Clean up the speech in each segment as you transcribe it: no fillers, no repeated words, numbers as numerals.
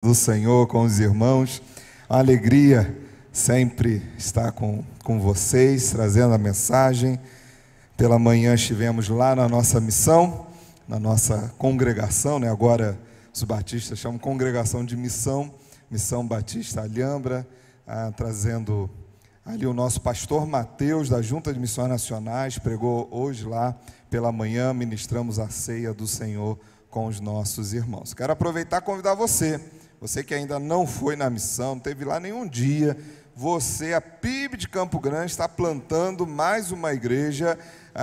Do Senhor com os irmãos, a alegria sempre estar com vocês, trazendo a mensagem. Pela manhã estivemos lá na nossa missão, na nossa congregação, né? Agora os batistas chamam congregação de missão, Missão Batista Alhambra, trazendo ali o nosso pastor Mateus, da Junta de Missões Nacionais, pregou hoje lá pela manhã, ministramos a ceia do Senhor com os nossos irmãos. Quero aproveitar e convidar você que ainda não foi na missão, não teve lá nenhum dia, você, a PIB de Campo Grande, está plantando mais uma igreja,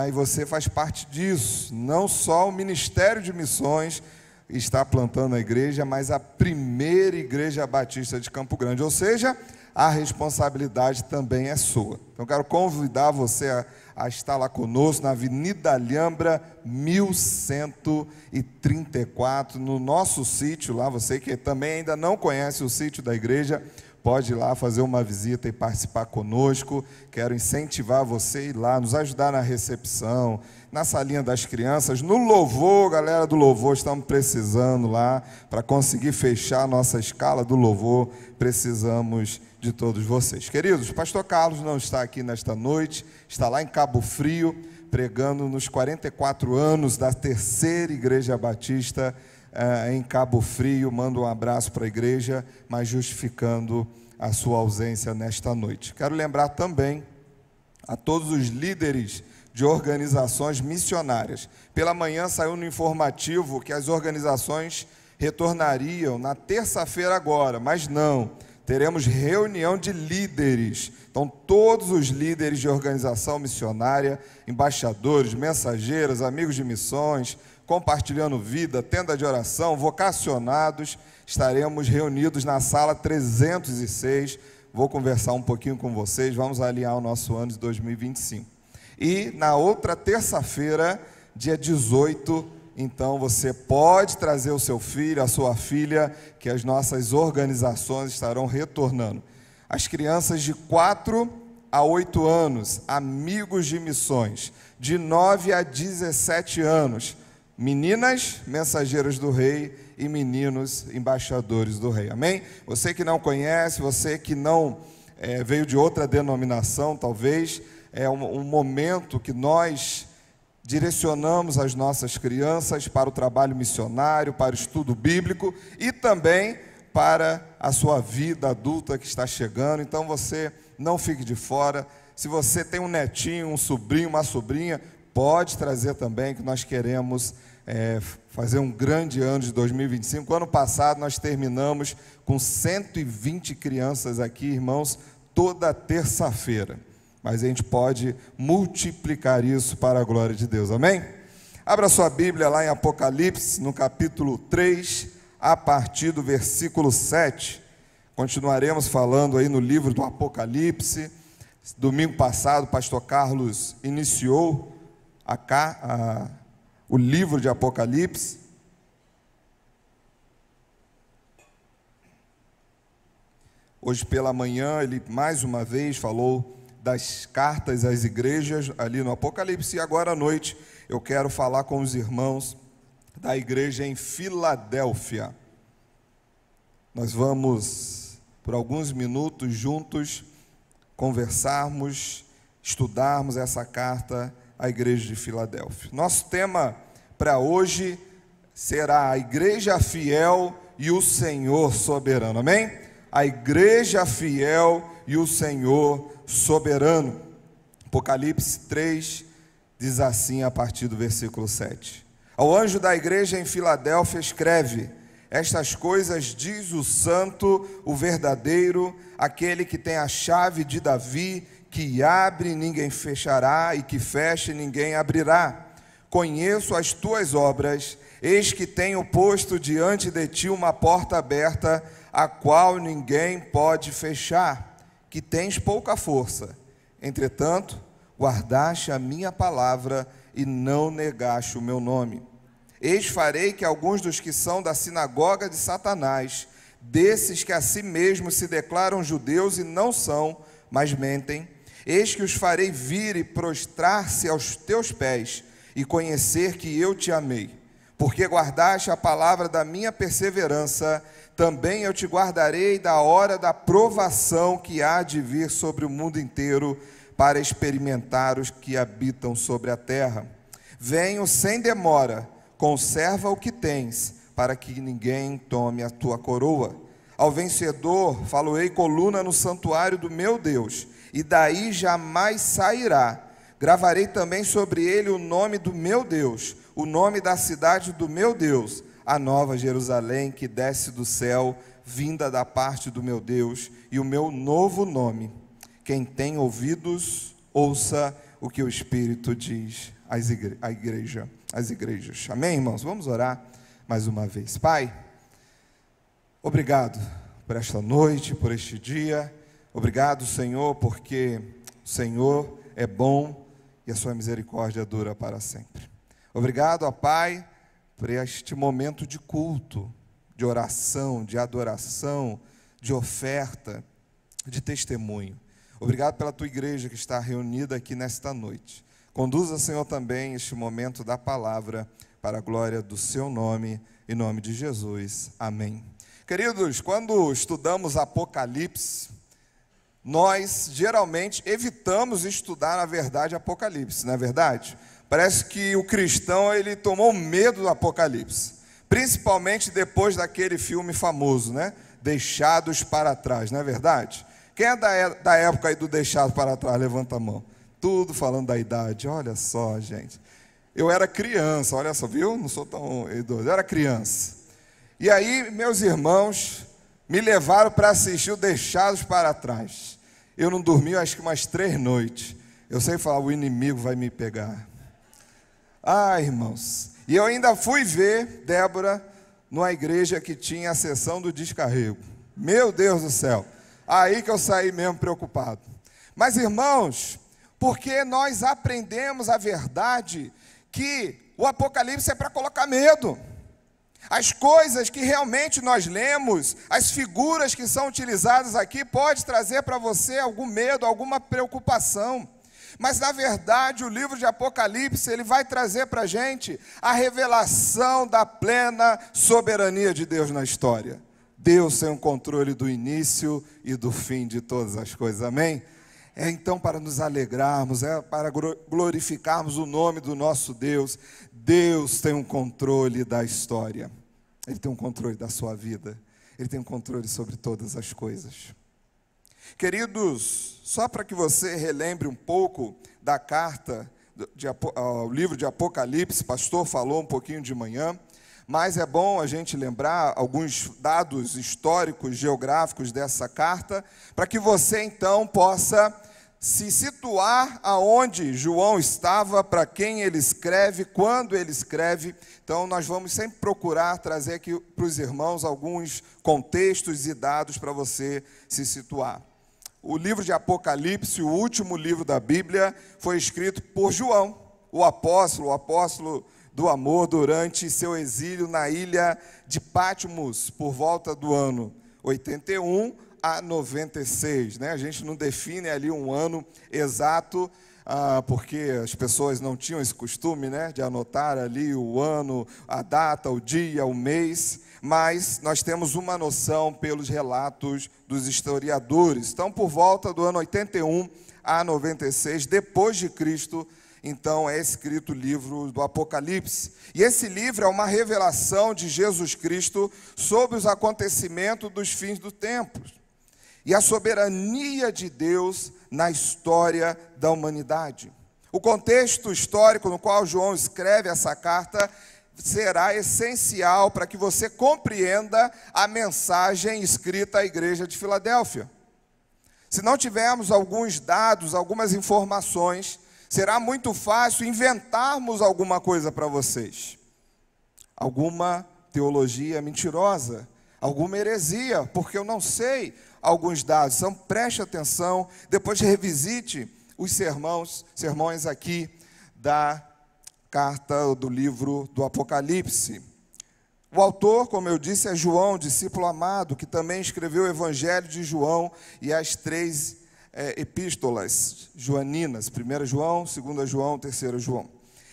e você faz parte disso. Não só o Ministério de Missões está plantando a igreja, mas a primeira igreja batista de Campo Grande, ou seja, a responsabilidade também é sua. Então, quero convidar você a estar lá conosco na Avenida Alhambra 1134, no nosso sítio lá. Você que também ainda não conhece o sítio da igreja, pode ir lá fazer uma visita e participar conosco. Quero incentivar você a ir lá, nos ajudar na recepção, na salinha das crianças, no louvor. Galera do louvor, estamos precisando lá, para conseguir fechar a nossa escala do louvor, precisamos de todos vocês. Queridos, o pastor Carlos não está aqui nesta noite, está lá em Cabo Frio, pregando nos 44 anos da terceira igreja batista em Cabo Frio. Mando um abraço para a igreja, mas justificando a sua ausência nesta noite. Quero lembrar também a todos os líderes de organizações missionárias. Pela manhã saiu no informativo que as organizações retornariam na terça-feira agora, mas não. Teremos reunião de líderes. Então, todos os líderes de organização missionária, embaixadores, mensageiros, amigos de missões, compartilhando vida, tenda de oração, vocacionados, estaremos reunidos na sala 306. Vou conversar um pouquinho com vocês, vamos alinhar o nosso ano de 2025. E na outra terça-feira, dia 18, então você pode trazer o seu filho, a sua filha, que as nossas organizações estarão retornando. As crianças de 4 a 8 anos, amigos de missões, de 9 a 17 anos, meninas, mensageiras do rei, e meninos, embaixadores do rei. Amém? Você que não conhece, você que não veio de outra denominação, talvez, é um momento que nós direcionamos as nossas crianças para o trabalho missionário, para o estudo bíblico e também para a sua vida adulta que está chegando. Então você não fique de fora. Se você tem um netinho, um sobrinho, uma sobrinha, pode trazer também, que nós queremos fazer um grande ano de 2025. Ano passado nós terminamos com 120 crianças aqui, irmãos, toda terça-feira. Mas a gente pode multiplicar isso para a glória de Deus, amém? Abra sua Bíblia lá em Apocalipse, no capítulo 3, a partir do versículo 7. Continuaremos falando aí no livro do Apocalipse. Domingo passado, o pastor Carlos iniciou o livro de Apocalipse. Hoje pela manhã, ele mais uma vez falou das cartas às igrejas ali no Apocalipse, e agora à noite eu quero falar com os irmãos da igreja em Filadélfia. Nós vamos, por alguns minutos juntos, conversarmos, estudarmos essa carta à igreja de Filadélfia. Nosso tema para hoje será a igreja fiel e o Senhor soberano, amém? A igreja fiel e o Senhor soberano. Apocalipse 3 diz assim a partir do versículo 7. Ao anjo da igreja em Filadélfia escreve: estas coisas diz o santo, o verdadeiro, aquele que tem a chave de Davi, que abre e ninguém fechará, e que fecha e ninguém abrirá. Conheço as tuas obras, eis que tenho posto diante de ti uma porta aberta, a qual ninguém pode fechar, que tens pouca força. Entretanto, guardaste a minha palavra e não negaste o meu nome. Eis farei que alguns dos que são da sinagoga de Satanás, desses que a si mesmos se declaram judeus e não são, mas mentem, eis que os farei vir e prostrar-se aos teus pés e conhecer que eu te amei. Porque guardaste a palavra da minha perseverança, também eu te guardarei da hora da provação que há de vir sobre o mundo inteiro, para experimentar os que habitam sobre a terra. Venho sem demora, conserva o que tens, para que ninguém tome a tua coroa. Ao vencedor faloei coluna no santuário do meu Deus, e daí jamais sairá. Gravarei também sobre ele o nome do meu Deus, o nome da cidade do meu Deus, a nova Jerusalém que desce do céu, vinda da parte do meu Deus, e o meu novo nome. Quem tem ouvidos, ouça o que o Espírito diz às igrejas. Amém, irmãos? Vamos orar mais uma vez. Pai, obrigado por esta noite, por este dia. Obrigado, Senhor, porque o Senhor é bom e a sua misericórdia dura para sempre. Obrigado, ó Pai, por este momento de culto, de oração, de adoração, de oferta, de testemunho. Obrigado pela tua igreja que está reunida aqui nesta noite. Conduza, Senhor, também este momento da palavra para a glória do seu nome, em nome de Jesus. Amém. Queridos, quando estudamos Apocalipse, nós geralmente evitamos estudar, na verdade, Apocalipse, não é verdade? Parece que o cristão, ele tomou medo do Apocalipse, principalmente depois daquele filme famoso, né? Deixados para Trás, não é verdade? Quem é da época aí do Deixado para Trás? Levanta a mão. Tudo falando da idade, olha só, gente. Eu era criança, olha só, viu? Não sou tão idoso, eu era criança. E aí, meus irmãos me levaram para assistir o Deixados para Trás. Eu não dormi, acho que umas 3 noites. Eu sei falar, o inimigo vai me pegar. Ah, irmãos. E eu ainda fui ver Débora numa igreja que tinha a sessão do descarrego. Meu Deus do céu. Aí que eu saí mesmo preocupado. Mas, irmãos, porque nós aprendemos a verdade que o Apocalipse é para colocar medo. As coisas que realmente nós lemos, as figuras que são utilizadas aqui, pode trazer para você algum medo, alguma preocupação. Mas, na verdade, o livro de Apocalipse, ele vai trazer para a gente a revelação da plena soberania de Deus na história. Deus tem o controle do início e do fim de todas as coisas, amém? É então para nos alegrarmos, é para glorificarmos o nome do nosso Deus. Deus tem um controle da história. Ele tem um controle da sua vida. Ele tem um controle sobre todas as coisas. Queridos, só para que você relembre um pouco da carta, o livro de Apocalipse, o pastor falou um pouquinho de manhã, mas é bom a gente lembrar alguns dados históricos, geográficos dessa carta, para que você então possa se situar aonde João estava, para quem ele escreve, quando ele escreve. Então nós vamos sempre procurar trazer aqui para os irmãos alguns contextos e dados para você se situar. O livro de Apocalipse, o último livro da Bíblia, foi escrito por João, o apóstolo do amor, durante seu exílio na ilha de Patmos, por volta do ano 81 a 96, né? A gente não define ali um ano exato, porque as pessoas não tinham esse costume, né, de anotar ali o ano, a data, o dia, o mês, mas nós temos uma noção pelos relatos dos historiadores. Então, por volta do ano 81 a 96, depois de Cristo, então é escrito o livro do Apocalipse. E esse livro é uma revelação de Jesus Cristo sobre os acontecimentos dos fins do tempo e a soberania de Deus na história da humanidade. O contexto histórico no qual João escreve essa carta será essencial para que você compreenda a mensagem escrita à igreja de Filadélfia. Se não tivermos alguns dados, algumas informações, será muito fácil inventarmos alguma coisa para vocês. Alguma teologia mentirosa, alguma heresia, porque eu não sei alguns dados. Então preste atenção, depois revisite os sermões aqui da carta do livro do Apocalipse. O autor, como eu disse, é João, discípulo amado, que também escreveu o Evangelho de João e as 3 epístolas joaninas, 1 João, 2 João, 3 João.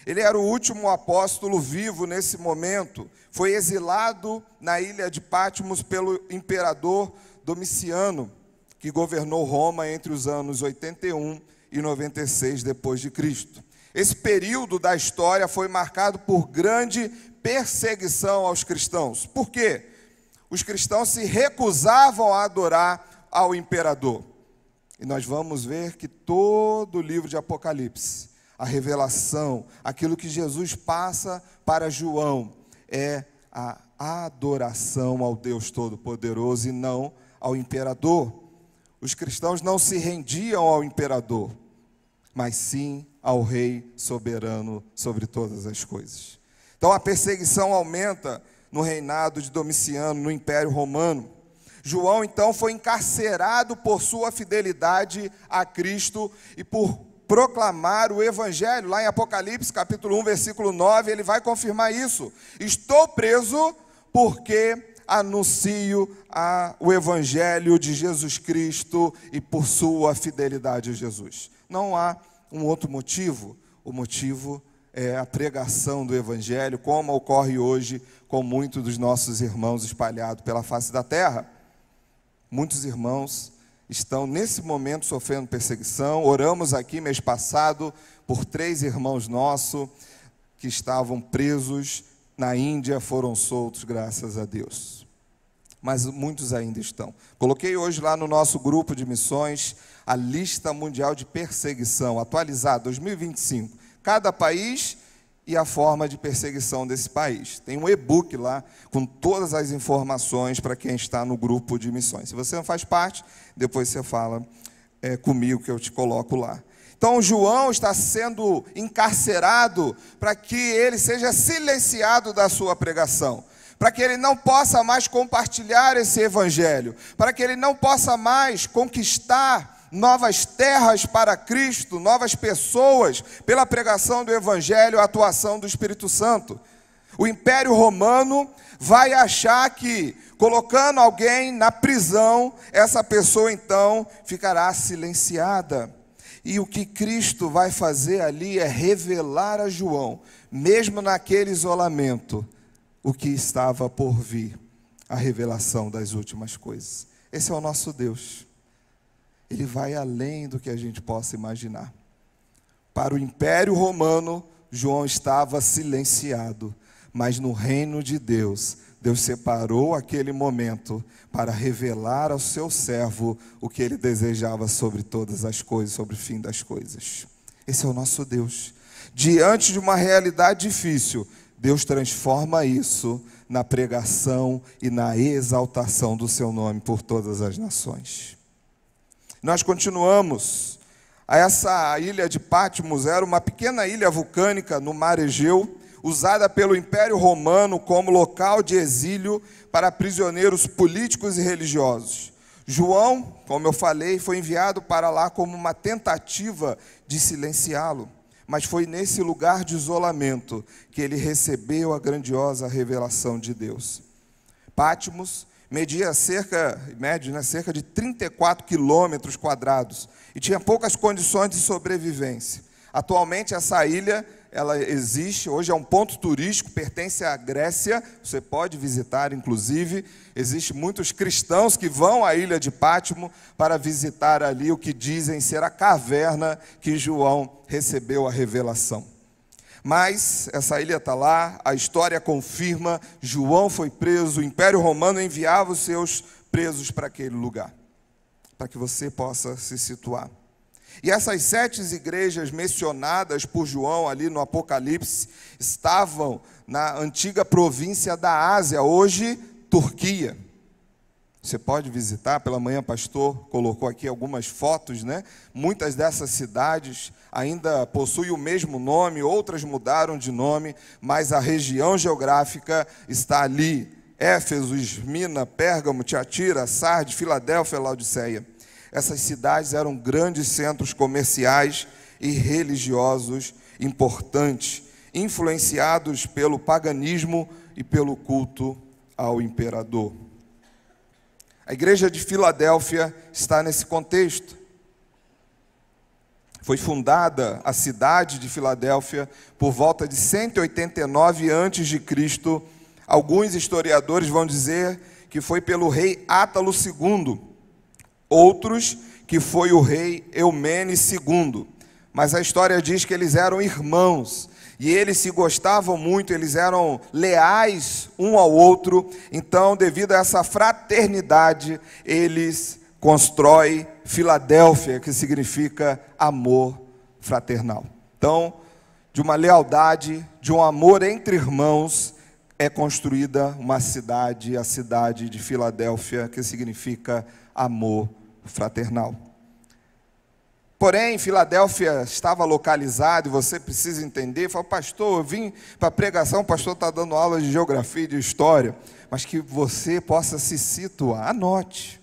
Ele era o último apóstolo vivo nesse momento. Foi exilado na ilha de Patmos pelo imperador Domiciano, que governou Roma entre os anos 81 e 96 depois de Cristo. Esse período da história foi marcado por grande perseguição aos cristãos. Por quê? Os cristãos se recusavam a adorar ao imperador. E nós vamos ver que todo o livro de Apocalipse, a revelação, aquilo que Jesus passa para João, é a adoração ao Deus Todo-Poderoso e não ao imperador. Os cristãos não se rendiam ao imperador, mas sim ao Rei soberano sobre todas as coisas. Então a perseguição aumenta no reinado de Domiciano, no Império Romano. João então foi encarcerado por sua fidelidade a Cristo e por proclamar o Evangelho. Lá em Apocalipse capítulo 1, versículo 9, ele vai confirmar isso. Estou preso porque anuncio o Evangelho de Jesus Cristo e por sua fidelidade a Jesus. Não há um outro motivo. O motivo é a pregação do Evangelho, como ocorre hoje com muitos dos nossos irmãos espalhados pela face da terra. Muitos irmãos estão nesse momento sofrendo perseguição. Oramos aqui mês passado por 3 irmãos nossos que estavam presos na Índia, foram soltos, graças a Deus. Mas muitos ainda estão. Coloquei hoje lá no nosso grupo de missões a lista mundial de perseguição, atualizada, 2025. Cada país e a forma de perseguição desse país. Tem um e-book lá com todas as informações para quem está no grupo de missões. Se você não faz parte, depois você fala comigo que eu te coloco lá. Então João está sendo encarcerado para que ele seja silenciado da sua pregação, para que ele não possa mais compartilhar esse evangelho, para que ele não possa mais conquistar novas terras para Cristo, novas pessoas, pela pregação do Evangelho, a atuação do Espírito Santo. O Império Romano vai achar que, colocando alguém na prisão, essa pessoa então ficará silenciada. E o que Cristo vai fazer ali é revelar a João, mesmo naquele isolamento, o que estava por vir, a revelação das últimas coisas. Esse é o nosso Deus. Ele vai além do que a gente possa imaginar. Para o Império Romano, João estava silenciado, mas no reino de Deus, Deus separou aquele momento para revelar ao seu servo o que ele desejava sobre todas as coisas, sobre o fim das coisas. Esse é o nosso Deus. Diante de uma realidade difícil, Deus transforma isso na pregação e na exaltação do seu nome por todas as nações. Nós continuamos. Essa ilha de Patmos era uma pequena ilha vulcânica no mar Egeu, usada pelo Império Romano como local de exílio para prisioneiros políticos e religiosos. João, como eu falei, foi enviado para lá como uma tentativa de silenciá-lo, mas foi nesse lugar de isolamento que ele recebeu a grandiosa revelação de Deus. Patmos media cerca de 34 quilômetros quadrados e tinha poucas condições de sobrevivência. Atualmente essa ilha, ela existe, hoje é um ponto turístico, pertence à Grécia, você pode visitar inclusive, existem muitos cristãos que vão à ilha de Patmos para visitar ali o que dizem ser a caverna que João recebeu a revelação. Mas essa ilha está lá, a história confirma, João foi preso, o Império Romano enviava os seus presos para aquele lugar, para que você possa se situar. E essas 7 igrejas mencionadas por João ali no Apocalipse estavam na antiga província da Ásia, hoje Turquia. Você pode visitar, pela manhã pastor colocou aqui algumas fotos, né? Muitas dessas cidades ainda possuem o mesmo nome, outras mudaram de nome, mas a região geográfica está ali. Éfeso, Esmina, Pérgamo, Tiatira, Sardes, Filadélfia, Laodiceia. Essas cidades eram grandes centros comerciais e religiosos importantes, influenciados pelo paganismo e pelo culto ao imperador. A igreja de Filadélfia está nesse contexto. Foi fundada a cidade de Filadélfia por volta de 189 a.C. Alguns historiadores vão dizer que foi pelo rei Átalo II, outros que foi o rei Eumenes II. Mas a história diz que eles eram irmãos, e eles se gostavam muito, eles eram leais um ao outro. Então, devido a essa fraternidade, eles constroem Filadélfia, que significa amor fraternal. Então, de uma lealdade, de um amor entre irmãos, é construída uma cidade, a cidade de Filadélfia, que significa amor fraternal. Porém, Filadélfia estava localizada, e você precisa entender, fala, pastor, eu vim para a pregação, o pastor está dando aula de geografia e de história, mas que você possa se situar, anote,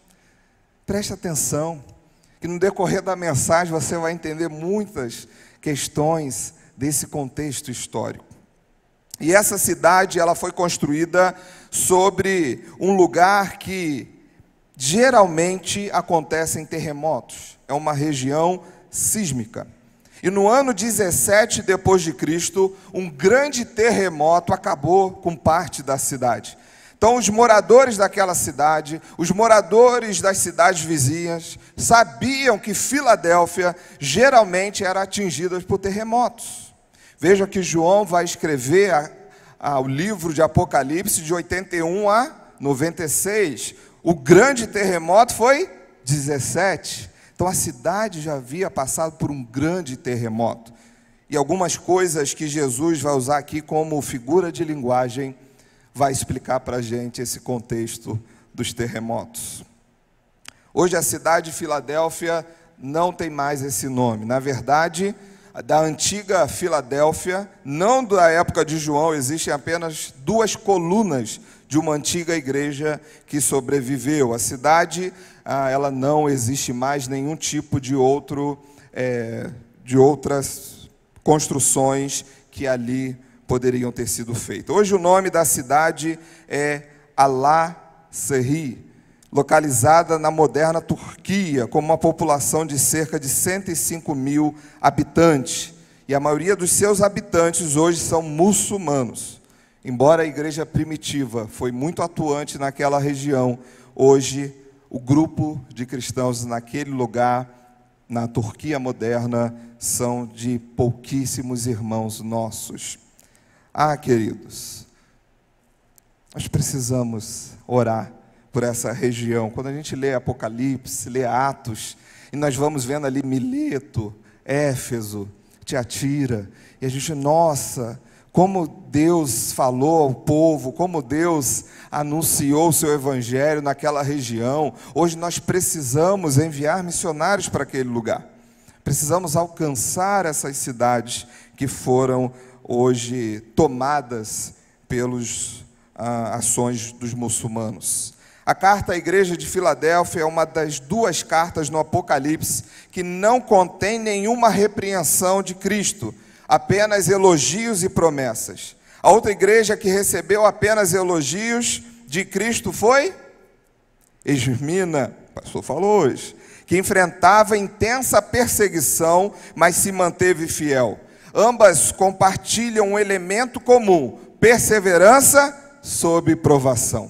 preste atenção, que no decorrer da mensagem você vai entender muitas questões desse contexto histórico. E essa cidade, ela foi construída sobre um lugar que geralmente acontecem terremotos. É uma região sísmica. E no ano 17 depois de Cristo, um grande terremoto acabou com parte da cidade. Então, os moradores daquela cidade, os moradores das cidades vizinhas, sabiam que Filadélfia geralmente era atingida por terremotos. Veja que João vai escrever o livro de Apocalipse de 81 a 96. O grande terremoto foi 17. Então a cidade já havia passado por um grande terremoto. E algumas coisas que Jesus vai usar aqui como figura de linguagem vai explicar para a gente esse contexto dos terremotos. Hoje a cidade de Filadélfia não tem mais esse nome. Na verdade, da antiga Filadélfia, não da época de João, existem apenas 2 colunas de uma antiga igreja que sobreviveu. A cidade, ela não existe mais nenhum tipo de outras construções que ali poderiam ter sido feitas. Hoje o nome da cidade é Alaşehir, localizada na moderna Turquia, com uma população de cerca de 105 mil habitantes. E a maioria dos seus habitantes hoje são muçulmanos. Embora a igreja primitiva foi muito atuante naquela região, hoje o grupo de cristãos naquele lugar, na Turquia moderna, são de pouquíssimos irmãos nossos. Queridos, nós precisamos orar por essa região. Quando a gente lê Apocalipse, lê Atos, e nós vamos vendo ali Mileto, Éfeso, Tiatira, e a gente, nossa, como Deus falou ao povo, como Deus anunciou o seu evangelho naquela região. Hoje nós precisamos enviar missionários para aquele lugar. Precisamos alcançar essas cidades que foram hoje tomadas pelas ações dos muçulmanos. A carta à igreja de Filadélfia é uma das 2 cartas no Apocalipse que não contém nenhuma repreensão de Cristo, apenas elogios e promessas. A outra igreja que recebeu apenas elogios de Cristo foi Esmirna, o pastor falou hoje, que enfrentava intensa perseguição, mas se manteve fiel. Ambas compartilham um elemento comum: perseverança sob provação.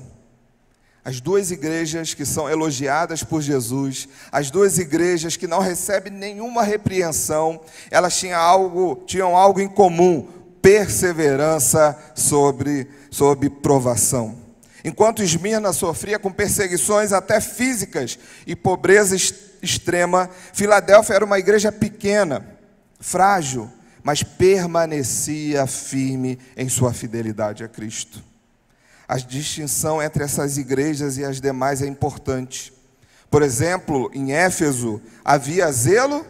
As 2 igrejas que são elogiadas por Jesus, as 2 igrejas que não recebem nenhuma repreensão, elas tinham algo em comum: perseverança sob provação. Enquanto Esmirna sofria com perseguições até físicas e pobreza extrema, Filadélfia era uma igreja pequena, frágil, mas permanecia firme em sua fidelidade a Cristo. A distinção entre essas igrejas e as demais é importante. Por exemplo, em Éfeso havia zelo,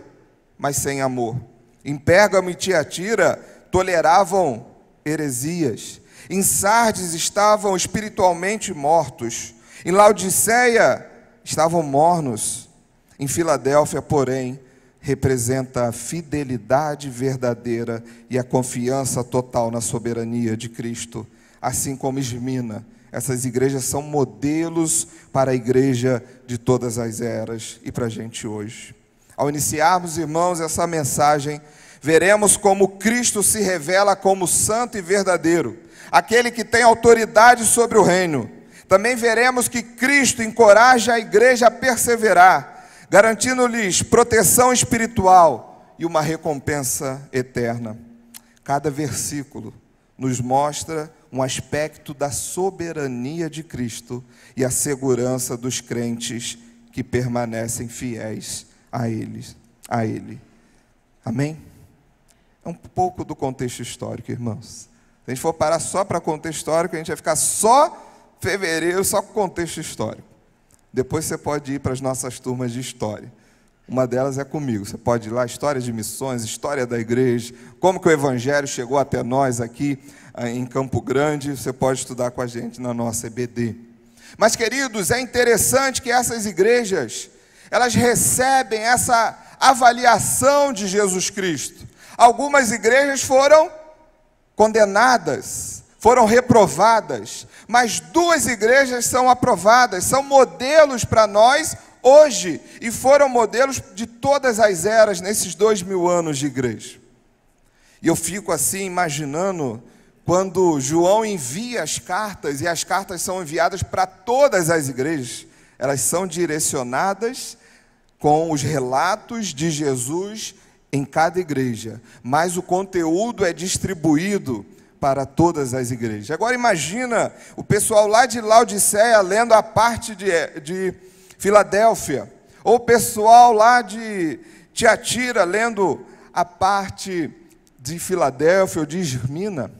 mas sem amor. Em Pérgamo e Tiatira toleravam heresias. Em Sardes estavam espiritualmente mortos. Em Laodiceia estavam mornos. Em Filadélfia, porém, representa a fidelidade verdadeira e a confiança total na soberania de Cristo. Assim como Esmirna, essas igrejas são modelos para a igreja de todas as eras e para a gente hoje. Ao iniciarmos, irmãos, essa mensagem, veremos como Cristo se revela como santo e verdadeiro, aquele que tem autoridade sobre o reino. Também veremos que Cristo encoraja a igreja a perseverar, garantindo-lhes proteção espiritual e uma recompensa eterna. Cada versículo nos mostra um aspecto da soberania de Cristo e a segurança dos crentes que permanecem fiéis a Ele. Amém? É um pouco do contexto histórico, irmãos. Se a gente for parar só para contexto histórico, a gente vai ficar só fevereiro, só com contexto histórico. Depois você pode ir para as nossas turmas de história. Uma delas é comigo. Você pode ir lá, história de missões, história da igreja, como que o evangelho chegou até nós aqui em Campo Grande. Você pode estudar com a gente na nossa EBD. Mas, queridos, é interessante que essas igrejas, elas recebem essa avaliação de Jesus Cristo. Algumas igrejas foram condenadas, foram reprovadas, mas 2 igrejas são aprovadas, são modelos para nós hoje, e foram modelos de todas as eras nesses 2000 anos de igreja. E eu fico assim imaginando quando João envia as cartas, e as cartas são enviadas para todas as igrejas, elas são direcionadas com os relatos de Jesus em cada igreja, mas o conteúdo é distribuído para todas as igrejas. Agora imagina o pessoal lá de Laodiceia lendo a parte de Filadélfia, ou o pessoal lá de Tiatira lendo a parte de Filadélfia ou de Esmirna.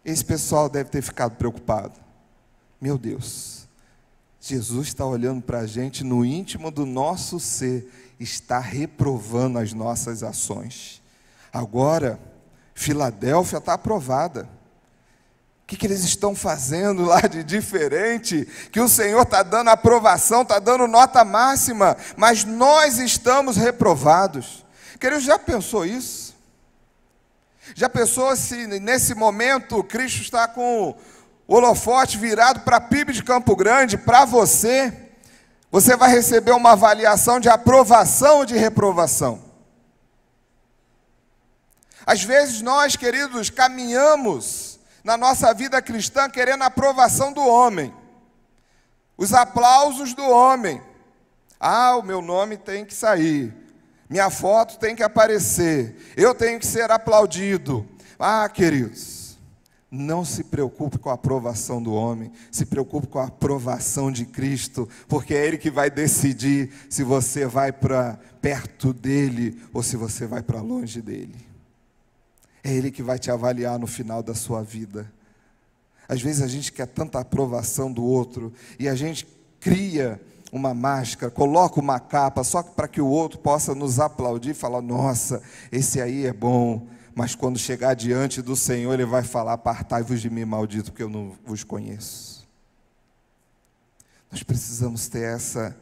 Esse pessoal deve ter ficado preocupado. Meu Deus, Jesus está olhando para a gente no íntimo do nosso ser, está reprovando as nossas ações. Agora, Filadélfia está aprovada. O que eles estão fazendo lá de diferente? Que o Senhor está dando aprovação, está dando nota máxima, mas nós estamos reprovados. Querido, já pensou isso? Já pensou se nesse momento Cristo está com o holofote virado para a PIB de Campo Grande, para você? Você vai receber uma avaliação de aprovação ou de reprovação? Às vezes nós, queridos, caminhamos na nossa vida cristã querendo a aprovação do homem, os aplausos do homem. Ah, o meu nome tem que sair, minha foto tem que aparecer, eu tenho que ser aplaudido. Ah, queridos, não se preocupe com a aprovação do homem, se preocupe com a aprovação de Cristo, porque é Ele que vai decidir se você vai para perto dEle ou se você vai para longe dEle. É Ele que vai te avaliar no final da sua vida. Às vezes a gente quer tanta aprovação do outro, e a gente cria uma máscara, coloca uma capa, só para que o outro possa nos aplaudir e falar, nossa, esse aí é bom. Mas quando chegar diante do Senhor, Ele vai falar, apartai-vos de mim, maldito, porque eu não vos conheço. Nós precisamos ter essa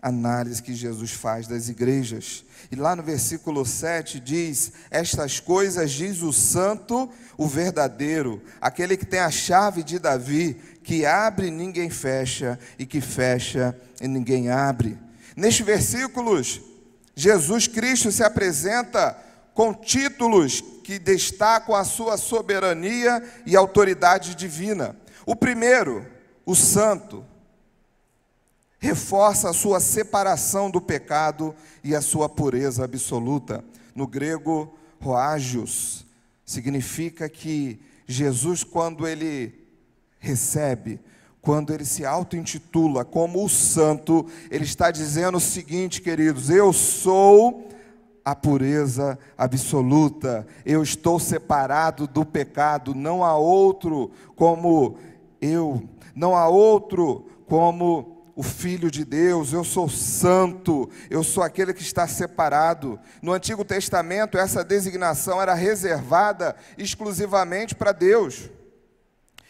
análise que Jesus faz das igrejas. E lá no versículo 7 diz, estas coisas diz o santo, o verdadeiro, aquele que tem a chave de Davi, que abre e ninguém fecha, e que fecha e ninguém abre. Nestes versículos, Jesus Cristo se apresenta com títulos que destacam a sua soberania e autoridade divina. O primeiro, o santo, reforça a sua separação do pecado e a sua pureza absoluta. No grego, hoágios, significa que Jesus, quando Ele recebe, quando Ele se auto-intitula como o santo, Ele está dizendo o seguinte, queridos, eu sou a pureza absoluta, eu estou separado do pecado, não há outro como eu, não há outro como o Filho de Deus, eu sou santo, eu sou aquele que está separado. No Antigo Testamento, essa designação era reservada exclusivamente para Deus.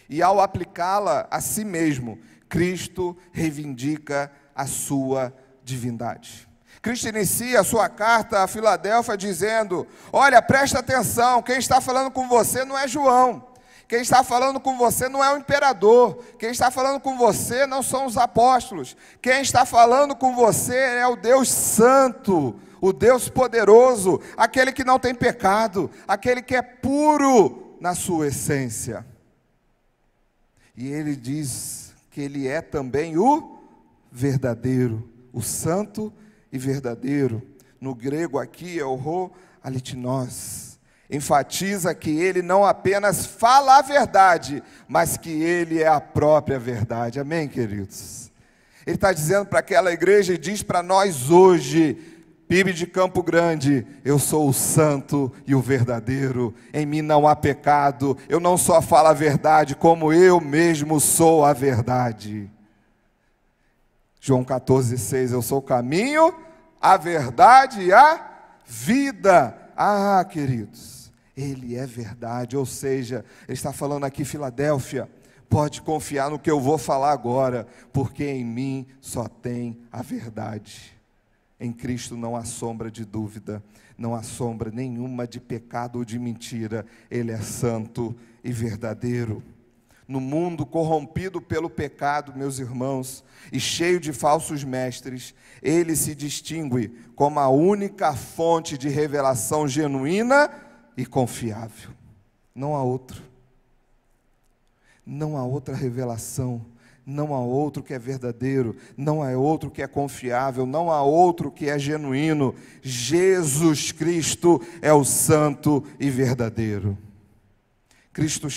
E ao aplicá-la a si mesmo, Cristo reivindica a sua divindade. Cristo inicia a sua carta a Filadélfia dizendo, olha, presta atenção, quem está falando com você não é João. Quem está falando com você não é o imperador. Quem está falando com você não são os apóstolos. Quem está falando com você é o Deus Santo, o Deus poderoso, aquele que não tem pecado, aquele que é puro na sua essência. E ele diz que ele é também o verdadeiro, o santo e verdadeiro. No grego aqui é o ho alitnos. Enfatiza que ele não apenas fala a verdade, mas que ele é a própria verdade. Amém, queridos? Ele está dizendo para aquela igreja e diz para nós hoje, PIB de Campo Grande: eu sou o santo e o verdadeiro, em mim não há pecado, eu não só falo a verdade, como eu mesmo sou a verdade. João 14,6, eu sou o caminho, a verdade e a vida. Ah, queridos, ele é verdade, ou seja, ele está falando aqui, Filadélfia, pode confiar no que eu vou falar agora, porque em mim só tem a verdade. Em Cristo não há sombra de dúvida, não há sombra nenhuma de pecado ou de mentira. Ele é santo e verdadeiro. No mundo corrompido pelo pecado, meus irmãos, e cheio de falsos mestres, ele se distingue como a única fonte de revelação genuína e confiável. Não há outro. Não há outra revelação. Não há outro que é verdadeiro, não há outro que é confiável, não há outro que é genuíno. Jesus Cristo é o santo e verdadeiro. Cristo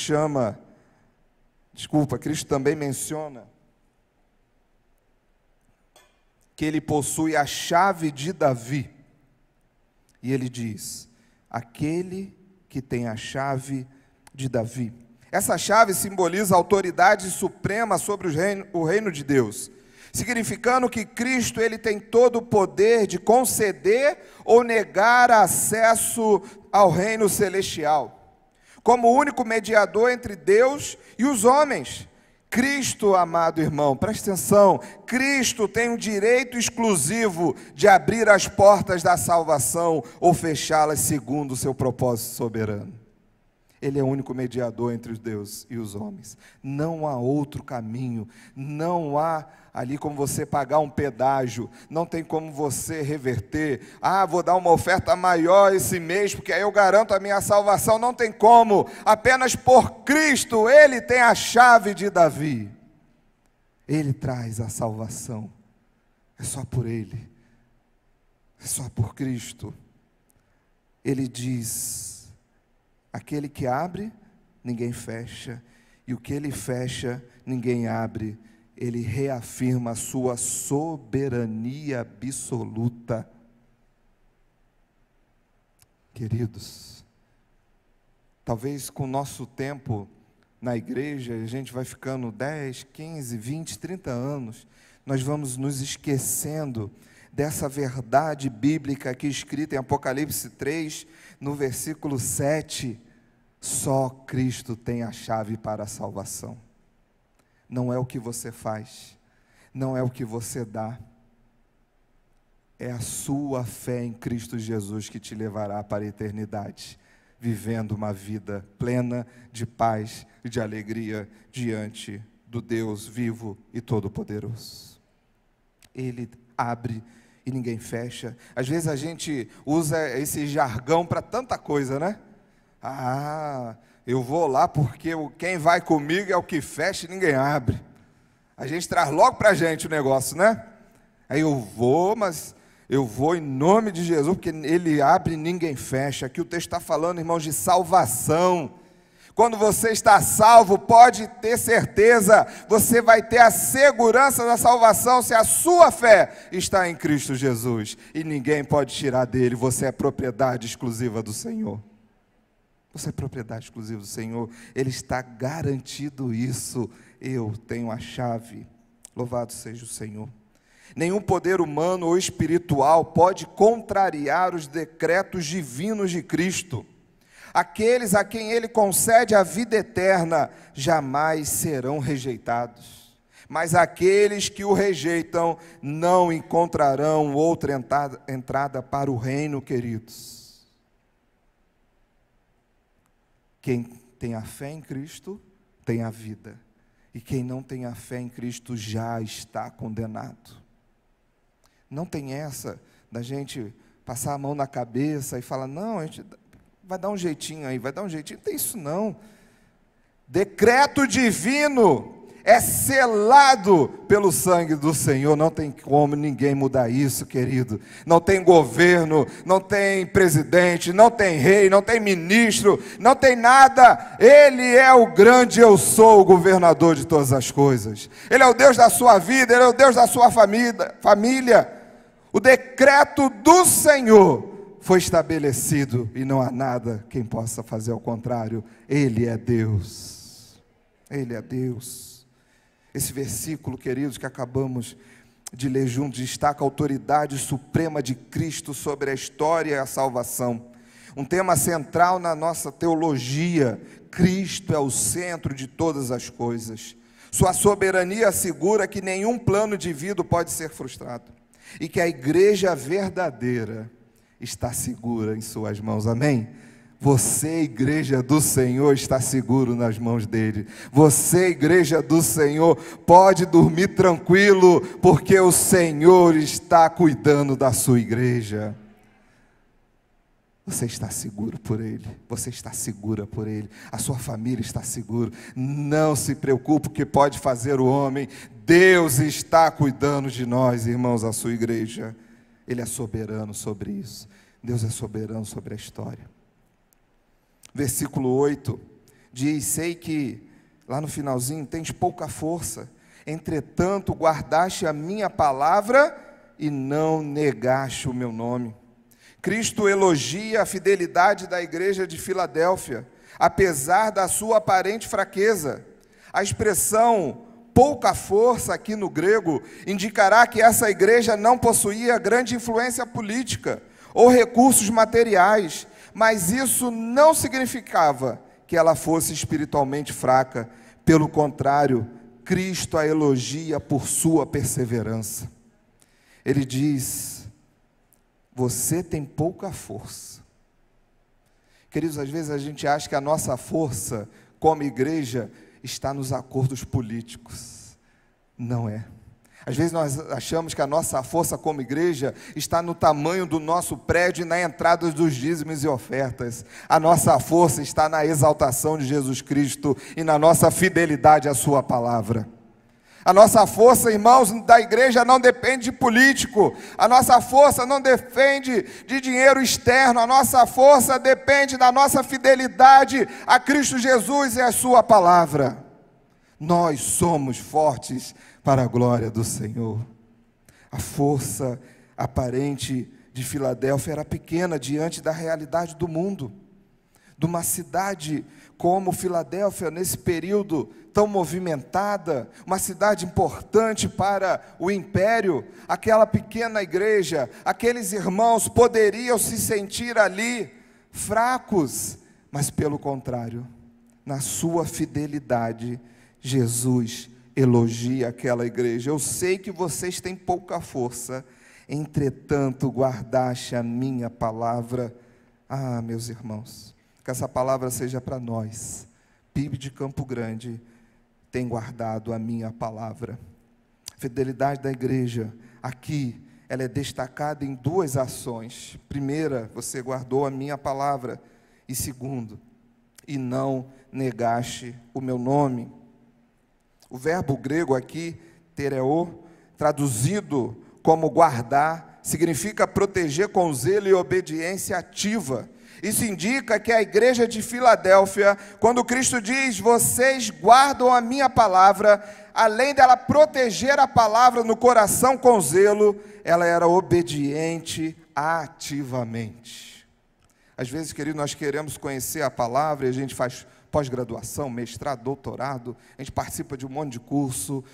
também menciona que ele possui a chave de Davi. E ele diz: aquele que tem a chave de Davi. Essa chave simboliza a autoridade suprema sobre o reino de Deus, significando que Cristo ele tem todo o poder de conceder ou negar acesso ao reino celestial, como o único mediador entre Deus e os homens. Cristo, amado irmão, preste atenção, Cristo tem o direito exclusivo de abrir as portas da salvação ou fechá-las segundo o seu propósito soberano. Ele é o único mediador entre Deus e os homens. Não há outro caminho. Não há ali como você pagar um pedágio. Não tem como você reverter. Ah, vou dar uma oferta maior esse mês, porque aí eu garanto a minha salvação. Não tem como. Apenas por Cristo, Ele tem a chave de Davi. Ele traz a salvação. É só por Ele. É só por Cristo. Ele diz: aquele que abre, ninguém fecha, e o que ele fecha, ninguém abre. Ele reafirma a sua soberania absoluta. Queridos, talvez com o nosso tempo na igreja, a gente vai ficando 10, 15, 20, 30 anos, nós vamos nos esquecendo dessa verdade bíblica aqui escrita em Apocalipse 3, no versículo 7, só Cristo tem a chave para a salvação. Não é o que você faz, não é o que você dá, é a sua fé em Cristo Jesus que te levará para a eternidade, vivendo uma vida plena de paz e de alegria diante do Deus vivo e todo-poderoso. Ele abre e ninguém fecha. Às vezes a gente usa esse jargão para tanta coisa, né? Ah, eu vou lá porque quem vai comigo é o que fecha e ninguém abre. A gente traz logo para a gente o negócio, né? Aí eu vou, mas eu vou em nome de Jesus, porque Ele abre e ninguém fecha. Aqui o texto está falando, irmãos, de salvação. Quando você está salvo, pode ter certeza, você vai ter a segurança da salvação se a sua fé está em Cristo Jesus. E ninguém pode tirar dele, você é propriedade exclusiva do Senhor. Você é propriedade exclusiva do Senhor, Ele está garantido isso. Eu tenho a chave, louvado seja o Senhor. Nenhum poder humano ou espiritual pode contrariar os decretos divinos de Cristo. Aqueles a quem Ele concede a vida eterna jamais serão rejeitados, mas aqueles que o rejeitam não encontrarão outra entrada para o reino, queridos. Quem tem a fé em Cristo, tem a vida. E quem não tem a fé em Cristo já está condenado. Não tem essa da gente passar a mão na cabeça e falar, não, a gente vai dar um jeitinho aí, vai dar um jeitinho. Não tem isso não. Decreto divino é selado pelo sangue do Senhor. Não tem como ninguém mudar isso, querido. Não tem governo, não tem presidente, não tem rei, não tem ministro, não tem nada. Ele é o grande eu sou, o governador de todas as coisas. Ele é o Deus da sua vida, Ele é o Deus da sua família. O decreto do Senhor foi estabelecido e não há nada quem possa fazer ao contrário. Ele é Deus. Ele é Deus. Esse versículo, queridos, que acabamos de ler juntos, destaca a autoridade suprema de Cristo sobre a história e a salvação. Um tema central na nossa teologia. Cristo é o centro de todas as coisas. Sua soberania assegura que nenhum plano de vida pode ser frustrado. E que a igreja verdadeira está segura em suas mãos, amém? Você, igreja do Senhor, está seguro nas mãos dele. Você, igreja do Senhor, pode dormir tranquilo, porque o Senhor está cuidando da sua igreja. Você está seguro por Ele, você está segura por Ele, a sua família está segura. Não se preocupe o que pode fazer o homem, Deus está cuidando de nós, irmãos, a sua igreja. Ele é soberano sobre isso, Deus é soberano sobre a história. Versículo 8 diz, sei que, lá no finalzinho, tens pouca força, entretanto guardaste a minha palavra e não negaste o meu nome. Cristo elogia a fidelidade da igreja de Filadélfia, apesar da sua aparente fraqueza. A expressão pouca força aqui no grego indicará que essa igreja não possuía grande influência política ou recursos materiais, mas isso não significava que ela fosse espiritualmente fraca. Pelo contrário, Cristo a elogia por sua perseverança. Ele diz, você tem pouca força. Queridos, às vezes a gente acha que a nossa força como igreja está nos acordos políticos. Não é. Às vezes nós achamos que a nossa força como igreja está no tamanho do nosso prédio e na entrada dos dízimos e ofertas. A nossa força está na exaltação de Jesus Cristo e na nossa fidelidade à sua palavra. A nossa força, irmãos, da igreja não depende de político. A nossa força não depende de dinheiro externo. A nossa força depende da nossa fidelidade a Cristo Jesus e a sua palavra. Nós somos fortes para a glória do Senhor. A força aparente de Filadélfia era pequena diante da realidade do mundo. De uma cidade como Filadélfia, nesse período tão movimentada, uma cidade importante para o império, aquela pequena igreja, aqueles irmãos poderiam se sentir ali fracos, mas pelo contrário, na sua fidelidade, Jesus elogia aquela igreja. Eu sei que vocês têm pouca força, entretanto guardaste a minha palavra. Ah, meus irmãos, que essa palavra seja para nós. PIB de Campo Grande tem guardado a minha palavra. A fidelidade da igreja aqui, ela é destacada em duas ações. Primeira, você guardou a minha palavra. E segundo, e não negaste o meu nome. O verbo grego aqui, tereo, traduzido como guardar, significa proteger com zelo e obediência ativa. Isso indica que a igreja de Filadélfia, quando Cristo diz, vocês guardam a minha palavra, além dela proteger a palavra no coração com zelo, ela era obediente ativamente. Às vezes, querido, nós queremos conhecer a palavra e a gente faz pós-graduação, mestrado, doutorado, a gente participa de um monte de curso,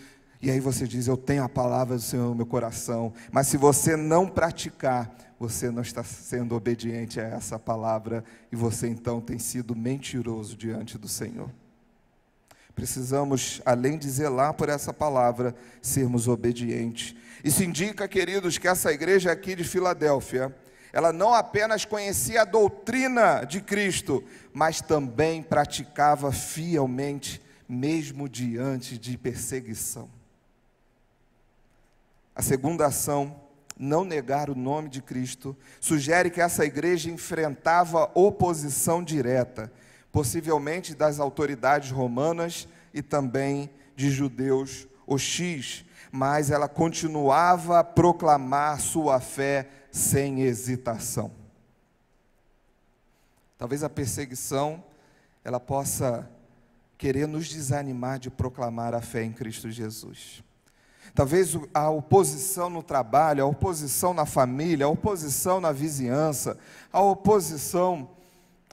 e aí você diz, eu tenho a palavra do Senhor no meu coração, mas se você não praticar, você não está sendo obediente a essa palavra, e você então tem sido mentiroso diante do Senhor. Precisamos, além de zelar por essa palavra, sermos obedientes. Isso indica, queridos, que essa igreja aqui de Filadélfia, ela não apenas conhecia a doutrina de Cristo, mas também praticava fielmente, mesmo diante de perseguição. A segunda ação, não negar o nome de Cristo, sugere que essa igreja enfrentava oposição direta, possivelmente das autoridades romanas e também de judeus hostis, mas ela continuava a proclamar sua fé sem hesitação. Talvez a perseguição, ela possa querer nos desanimar de proclamar a fé em Cristo Jesus. Talvez a oposição no trabalho, a oposição na família, a oposição na vizinhança, a oposição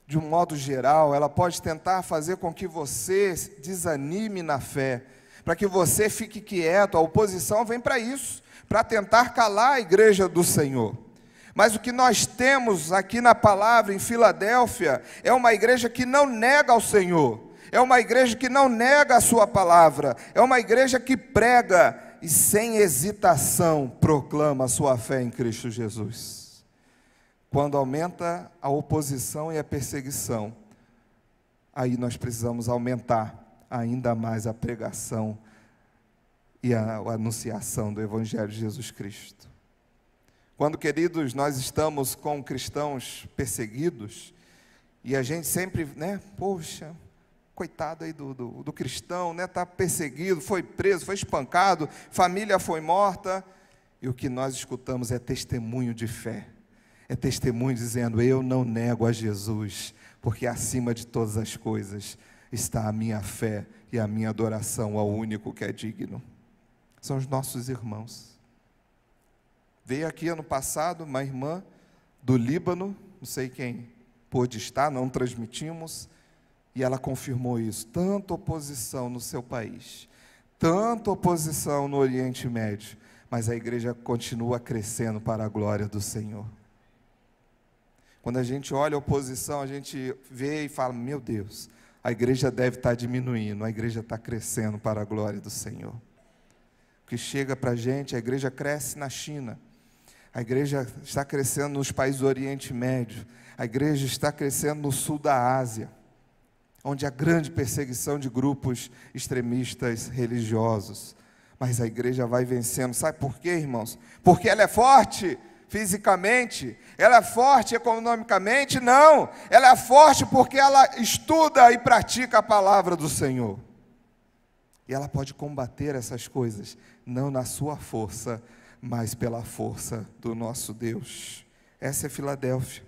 de um modo geral, ela pode tentar fazer com que você desanime na fé, para que você fique quieto. A oposição vem para isso, para tentar calar a igreja do Senhor. Mas o que nós temos aqui na palavra em Filadélfia é uma igreja que não nega ao Senhor, é uma igreja que não nega a sua palavra, é uma igreja que prega e sem hesitação proclama a sua fé em Cristo Jesus. Quando aumenta a oposição e a perseguição, aí nós precisamos aumentar ainda mais a pregação e a anunciação do Evangelho de Jesus Cristo. Quando, queridos, nós estamos com cristãos perseguidos, e a gente sempre, poxa, coitado aí do cristão, está perseguido, foi preso, foi espancado, família foi morta, e o que nós escutamos é testemunho de fé, é testemunho dizendo: eu não nego a Jesus, porque acima de todas as coisas está a minha fé e a minha adoração ao único que é digno. São os nossos irmãos. Veio aqui ano passado uma irmã do Líbano, não sei quem pôde estar, não transmitimos, e ela confirmou isso. Tanta oposição no seu país, tanta oposição no Oriente Médio, mas a igreja continua crescendo para a glória do Senhor. Quando a gente olha a oposição, a gente vê e fala: meu Deus, a igreja deve estar diminuindo, a igreja está crescendo para a glória do Senhor. O que chega para a gente, a igreja cresce na China, a igreja está crescendo nos países do Oriente Médio, a igreja está crescendo no sul da Ásia, onde há grande perseguição de grupos extremistas religiosos, mas a igreja vai vencendo. Sabe por quê, irmãos? Porque ela é forte fisicamente, ela é forte economicamente? Não, ela é forte porque ela estuda e pratica a palavra do Senhor, e ela pode combater essas coisas, não na sua força, mas pela força do nosso Deus. Essa é Filadélfia.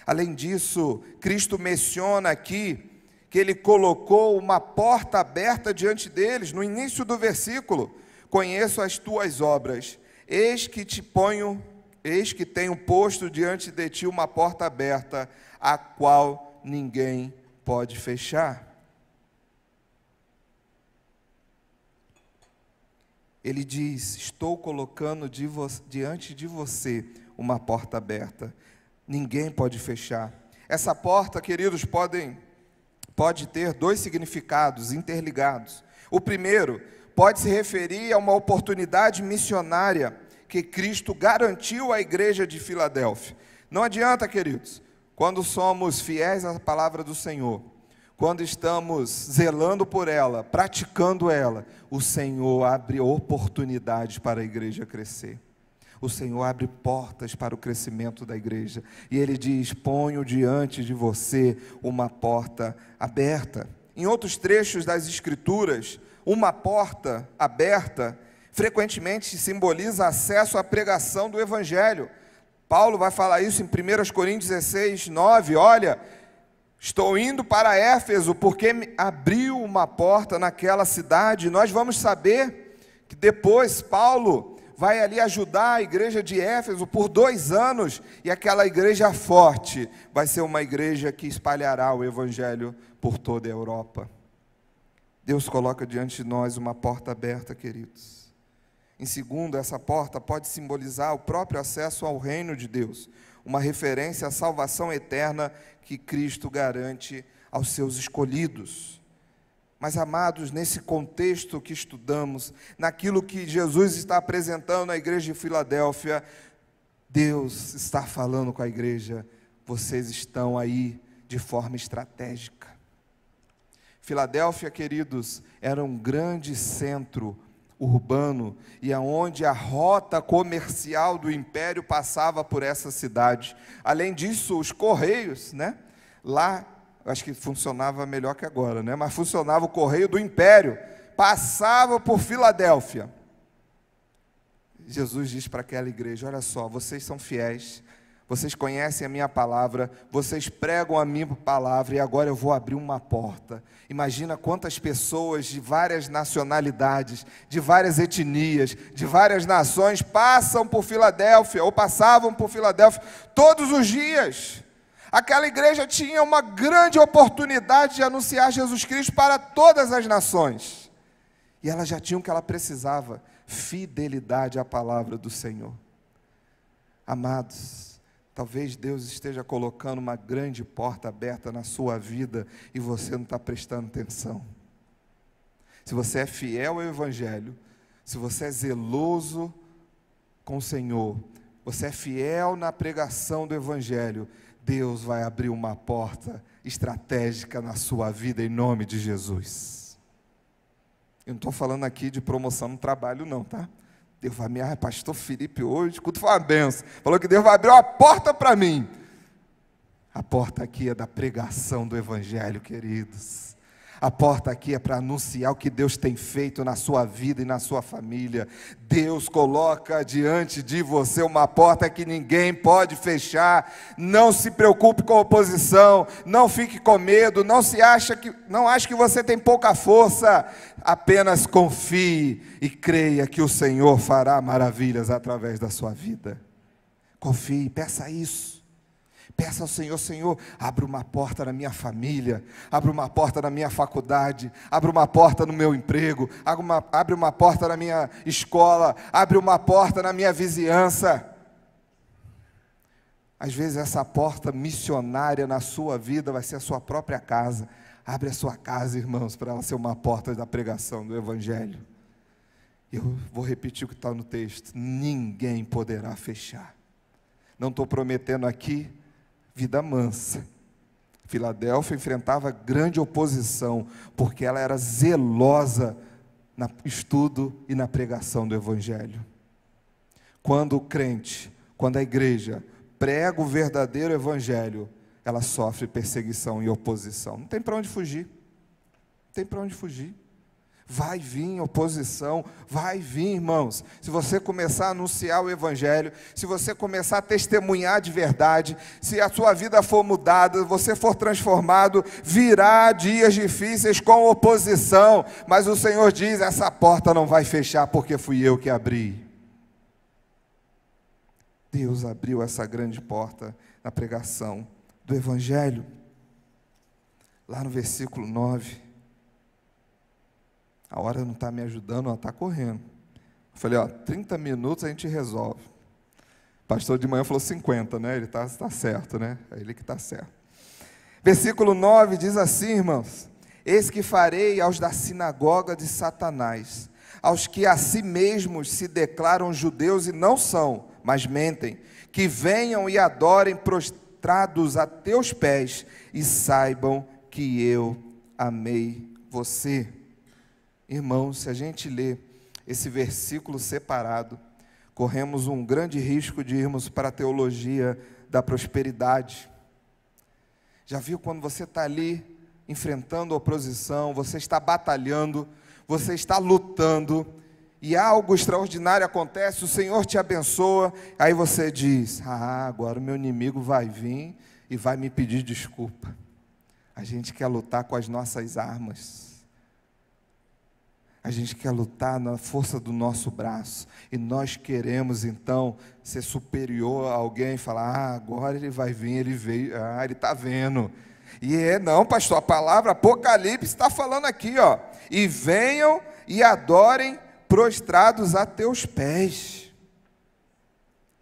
Além disso, Cristo menciona aqui que Ele colocou uma porta aberta diante deles, no início do versículo: conheço as tuas obras, eis que tenho posto diante de ti uma porta aberta, a qual ninguém pode fechar. Ele diz: estou colocando diante de você uma porta aberta, ninguém pode fechar. Essa porta, queridos, pode ter dois significados interligados. O primeiro pode se referir a uma oportunidade missionária que Cristo garantiu à igreja de Filadélfia. Não adianta, queridos, quando somos fiéis à palavra do Senhor, quando estamos zelando por ela, praticando ela, o Senhor abre oportunidades para a igreja crescer. O Senhor abre portas para o crescimento da igreja. E Ele diz: ponho diante de você uma porta aberta. Em outros trechos das Escrituras, uma porta aberta frequentemente simboliza acesso à pregação do Evangelho. Paulo vai falar isso em 1 Coríntios 16, 9, olha: estou indo para Éfeso porque abriu uma porta naquela cidade. Nós vamos saber que depois Paulo vai ali ajudar a igreja de Éfeso por 2 anos, e aquela igreja forte vai ser uma igreja que espalhará o Evangelho por toda a Europa. Deus coloca diante de nós uma porta aberta, queridos. Em segundo, essa porta pode simbolizar o próprio acesso ao reino de Deus, uma referência à salvação eterna que Cristo garante aos seus escolhidos. Mas, amados, nesse contexto que estudamos, naquilo que Jesus está apresentando à igreja de Filadélfia, Deus está falando com a igreja, vocês estão aí de forma estratégica. Filadélfia, queridos, era um grande centro urbano e aonde a rota comercial do império passava por essa cidade. Além disso, os correios, né? Lá, acho que funcionava melhor que agora, né? Mas funcionava o correio do império, passava por Filadélfia. Jesus diz para aquela igreja: olha só, vocês são fiéis, vocês conhecem a minha palavra, vocês pregam a minha palavra, e agora eu vou abrir uma porta. Imagina quantas pessoas de várias nacionalidades, de várias etnias, de várias nações passam por Filadélfia, ou passavam por Filadélfia todos os dias. Aquela igreja tinha uma grande oportunidade de anunciar Jesus Cristo para todas as nações. E ela já tinha o que ela precisava: fidelidade à palavra do Senhor. Amados, talvez Deus esteja colocando uma grande porta aberta na sua vida e você não está prestando atenção. Se você é fiel ao Evangelho, se você é zeloso com o Senhor, você é fiel na pregação do Evangelho, Deus vai abrir uma porta estratégica na sua vida em nome de Jesus. Eu não estou falando aqui de promoção no trabalho não, tá? Deus vai me... pastor Felipe hoje, o culto foi uma benção. Falou que Deus vai abrir uma porta para mim. A porta aqui é da pregação do Evangelho, queridos. A porta aqui é para anunciar o que Deus tem feito na sua vida e na sua família. Deus coloca diante de você uma porta que ninguém pode fechar. Não se preocupe com a oposição, não fique com medo, não ache que você tem pouca força. Apenas confie e creia que o Senhor fará maravilhas através da sua vida. Confie, peça isso. Peça ao Senhor: Senhor, abre uma porta na minha família, abre uma porta na minha faculdade, abre uma porta no meu emprego, abre uma porta na minha escola, abre uma porta na minha vizinhança. Às vezes essa porta missionária na sua vida vai ser a sua própria casa. Abre a sua casa, irmãos, para ela ser uma porta da pregação do Evangelho. Eu vou repetir o que está no texto: ninguém poderá fechar. Não estou prometendo aqui vida mansa. Filadélfia enfrentava grande oposição, porque ela era zelosa no estudo e na pregação do Evangelho. Quando o crente, quando a igreja prega o verdadeiro Evangelho, ela sofre perseguição e oposição. Não tem para onde fugir. Não tem para onde fugir. Vai vir oposição, vai vir, irmãos. Se você começar a anunciar o Evangelho, se você começar a testemunhar de verdade, se a sua vida for mudada, você for transformado, virá dias difíceis com oposição, mas o Senhor diz: essa porta não vai fechar, porque fui eu que abri. Deus abriu essa grande porta na pregação do Evangelho. Lá no versículo 9, a hora não está me ajudando, ela está correndo. Eu falei: 30 minutos a gente resolve. O pastor de manhã falou 50, né? Ele está certo, né? É ele que está certo. Versículo 9 diz assim, irmãos: eis que farei aos da sinagoga de Satanás, aos que a si mesmos se declaram judeus e não são, mas mentem, que venham e adorem prostrados a teus pés, e saibam que eu amei você. Irmãos, se a gente lê esse versículo separado, corremos um grande risco de irmos para a teologia da prosperidade. Já viu quando você está ali enfrentando a oposição, você está batalhando, você está lutando, e algo extraordinário acontece, o Senhor te abençoa, aí você diz: agora o meu inimigo vai vir e vai me pedir desculpa. A gente quer lutar com as nossas armas. A gente quer lutar na força do nosso braço, e nós queremos então ser superior a alguém e falar: agora ele vai vir, ele veio, ele está vendo. E não, pastor, a palavra Apocalipse está falando aqui, e venham e adorem prostrados a teus pés.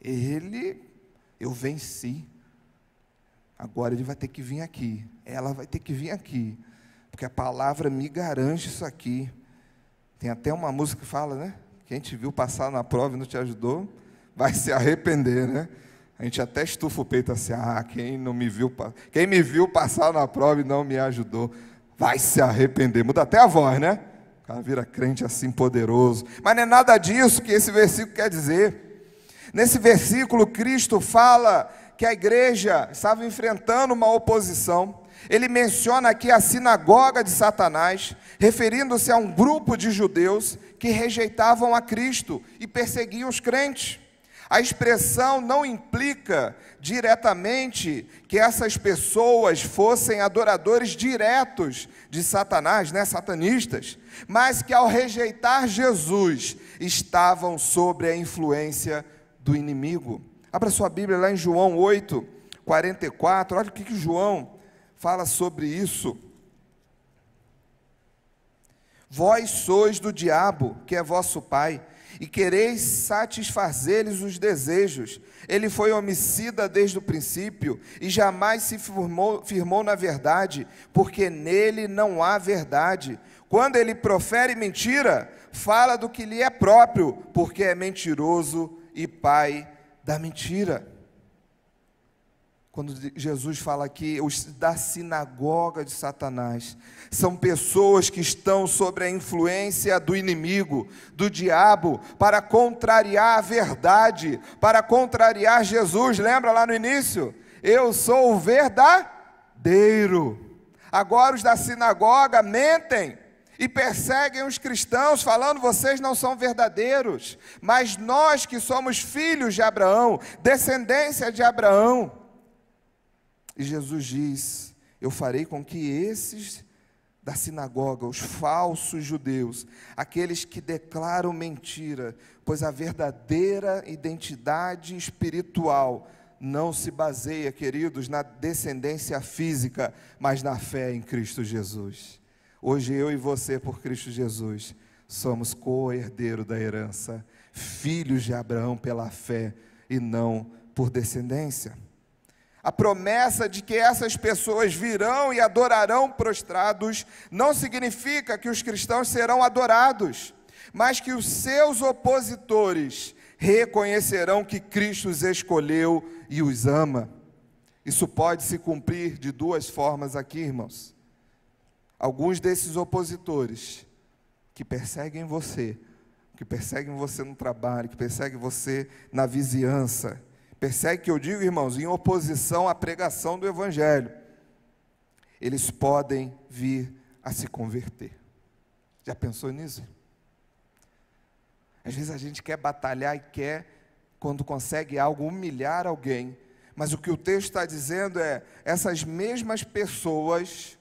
Eu venci, agora ele vai ter que vir aqui, ela vai ter que vir aqui, porque a palavra me garante isso aqui. Tem até uma música que fala, né? Quem te viu passar na prova e não te ajudou, vai se arrepender, né? A gente até estufa o peito assim, quem me viu passar na prova e não me ajudou, vai se arrepender. Muda até a voz, né? O cara vira crente assim poderoso. Mas não é nada disso que esse versículo quer dizer. Nesse versículo, Cristo fala que a igreja estava enfrentando uma oposição. Ele menciona aqui a sinagoga de Satanás, referindo-se a um grupo de judeus que rejeitavam a Cristo e perseguiam os crentes. A expressão não implica diretamente que essas pessoas fossem adoradores diretos de Satanás, né, satanistas, mas que ao rejeitar Jesus, estavam sob a influência do inimigo. Abra sua Bíblia lá em João 8, 44, olha o que João fala sobre isso. Vós sois do diabo, que é vosso pai, e quereis satisfazer-lhes os desejos. Ele foi homicida desde o princípio, e jamais se firmou na verdade, porque nele não há verdade. Quando ele profere mentira, fala do que lhe é próprio, porque é mentiroso e pai da mentira. Quando Jesus fala aqui, os da sinagoga de Satanás, são pessoas que estão sob a influência do inimigo, do diabo, para contrariar a verdade, para contrariar Jesus. Lembra lá no início? Eu sou o verdadeiro. Agora os da sinagoga mentem e perseguem os cristãos, falando, vocês não são verdadeiros, mas nós que somos filhos de Abraão, descendência de Abraão. E Jesus diz, eu farei com que esses da sinagoga, os falsos judeus, aqueles que declaram mentira, pois a verdadeira identidade espiritual não se baseia, queridos, na descendência física, mas na fé em Cristo Jesus. Hoje eu e você, por Cristo Jesus, somos co-herdeiro da herança, filhos de Abraão pela fé e não por descendência. A promessa de que essas pessoas virão e adorarão prostrados não significa que os cristãos serão adorados, mas que os seus opositores reconhecerão que Cristo os escolheu e os ama. Isso pode se cumprir de duas formas aqui, irmãos. Alguns desses opositores que perseguem você no trabalho, que perseguem você na vizinhança, persegue, que eu digo, irmãos, em oposição à pregação do Evangelho, eles podem vir a se converter. Já pensou nisso? Às vezes a gente quer batalhar e quer, quando consegue algo, humilhar alguém, mas o que o texto está dizendo é, essas mesmas pessoas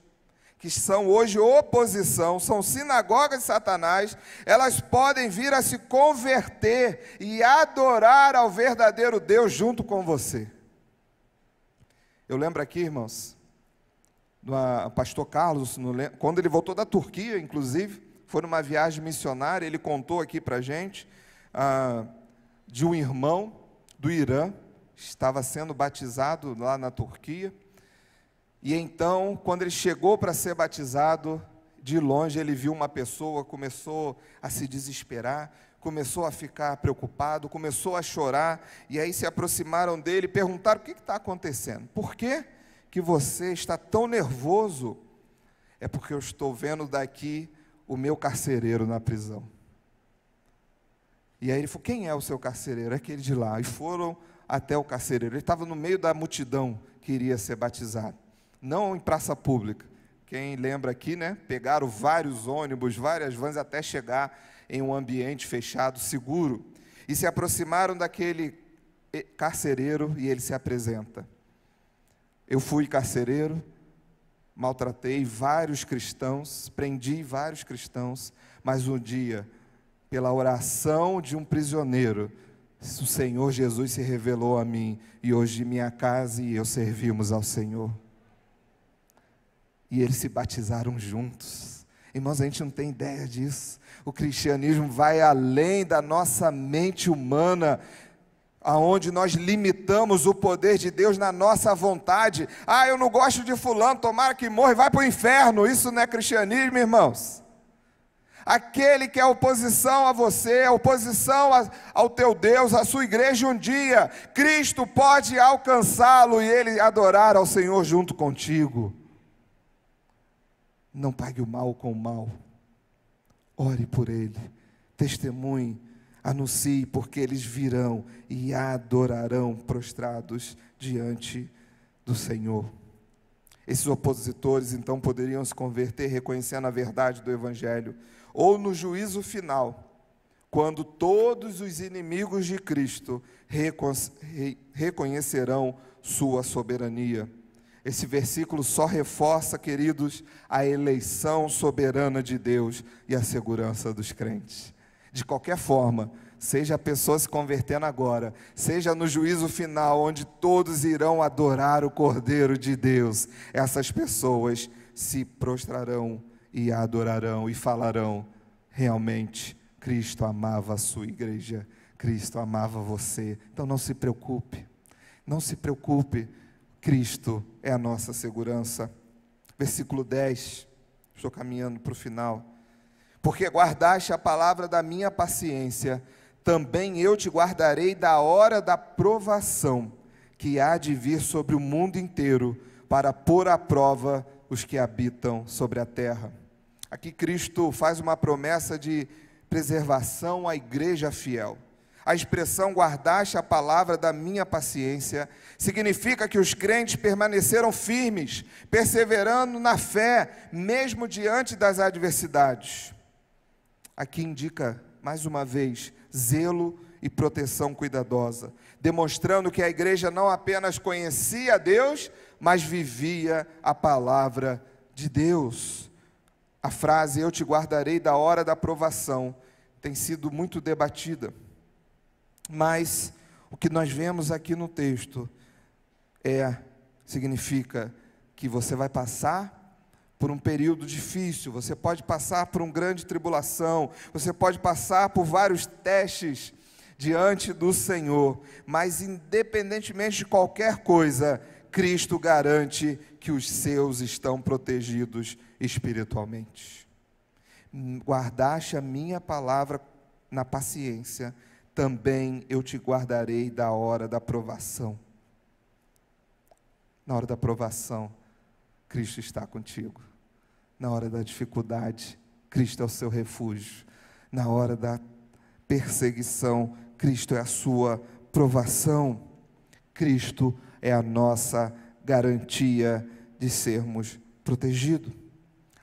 que são hoje oposição, são sinagogas de Satanás, elas podem vir a se converter e adorar ao verdadeiro Deus junto com você. Eu lembro aqui, irmãos, do pastor Carlos, quando ele voltou da Turquia, inclusive, foi numa viagem missionária, ele contou aqui para a gente, de um irmão do Irã, estava sendo batizado lá na Turquia. E então, quando ele chegou para ser batizado, de longe ele viu uma pessoa, começou a se desesperar, começou a ficar preocupado, começou a chorar, e aí se aproximaram dele e perguntaram, o que está acontecendo? Por que que você está tão nervoso? É porque eu estou vendo daqui o meu carcereiro na prisão. E aí ele falou, quem é o seu carcereiro? É aquele de lá. E foram até o carcereiro, ele estava no meio da multidão que iria ser batizado. Não em praça pública. Quem lembra aqui, né? Pegaram vários ônibus, várias vans até chegar em um ambiente fechado, seguro. E se aproximaram daquele carcereiro e ele se apresenta. Eu fui carcereiro, maltratei vários cristãos, prendi vários cristãos, mas um dia, pela oração de um prisioneiro, o Senhor Jesus se revelou a mim e hoje minha casa e eu servimos ao Senhor. E eles se batizaram juntos. Irmãos, a gente não tem ideia disso. O cristianismo vai além da nossa mente humana, aonde nós limitamos o poder de Deus na nossa vontade. Eu não gosto de fulano, tomara que morra e vai para o inferno. Isso não é cristianismo, irmãos. aquele que é oposição a você, oposição ao teu Deus, à sua igreja um dia, Cristo pode alcançá-lo e ele adorar ao Senhor junto contigo. Não pague o mal com o mal, ore por ele, testemunhe, anuncie, porque eles virão e adorarão prostrados diante do Senhor. Esses opositores então poderiam se converter reconhecendo a verdade do Evangelho, ou no juízo final, quando todos os inimigos de Cristo reconhecerão sua soberania. Esse versículo só reforça, queridos, a eleição soberana de Deus e a segurança dos crentes. De qualquer forma, seja a pessoa se convertendo agora, seja no juízo final, onde todos irão adorar o Cordeiro de Deus, essas pessoas se prostrarão e a adorarão e falarão: realmente, Cristo amava a sua igreja, Cristo amava você. Então não se preocupe, não se preocupe, Cristo é a nossa segurança. Versículo 10, estou caminhando para o final. Porque guardaste a palavra da minha paciência, também eu te guardarei da hora da provação, que há de vir sobre o mundo inteiro, para pôr à prova os que habitam sobre a terra. Aqui Cristo faz uma promessa de preservação à igreja fiel. A expressão guardaste a palavra da minha paciência significa que os crentes permaneceram firmes, perseverando na fé, mesmo diante das adversidades. Aqui indica, mais uma vez, zelo e proteção cuidadosa, demonstrando que a igreja não apenas conhecia Deus, mas vivia a palavra de Deus. A frase, eu te guardarei da hora da provação, tem sido muito debatida. Mas o que nós vemos aqui no texto significa que você vai passar por um período difícil, você pode passar por uma grande tribulação, você pode passar por vários testes diante do Senhor, mas independentemente de qualquer coisa, Cristo garante que os seus estão protegidos espiritualmente. Guardaste a minha palavra na paciência, também eu te guardarei da hora da provação. Na hora da provação, Cristo está contigo. Na hora da dificuldade, Cristo é o seu refúgio. Na hora da perseguição, Cristo é a sua provação. Cristo é a nossa garantia de sermos protegidos.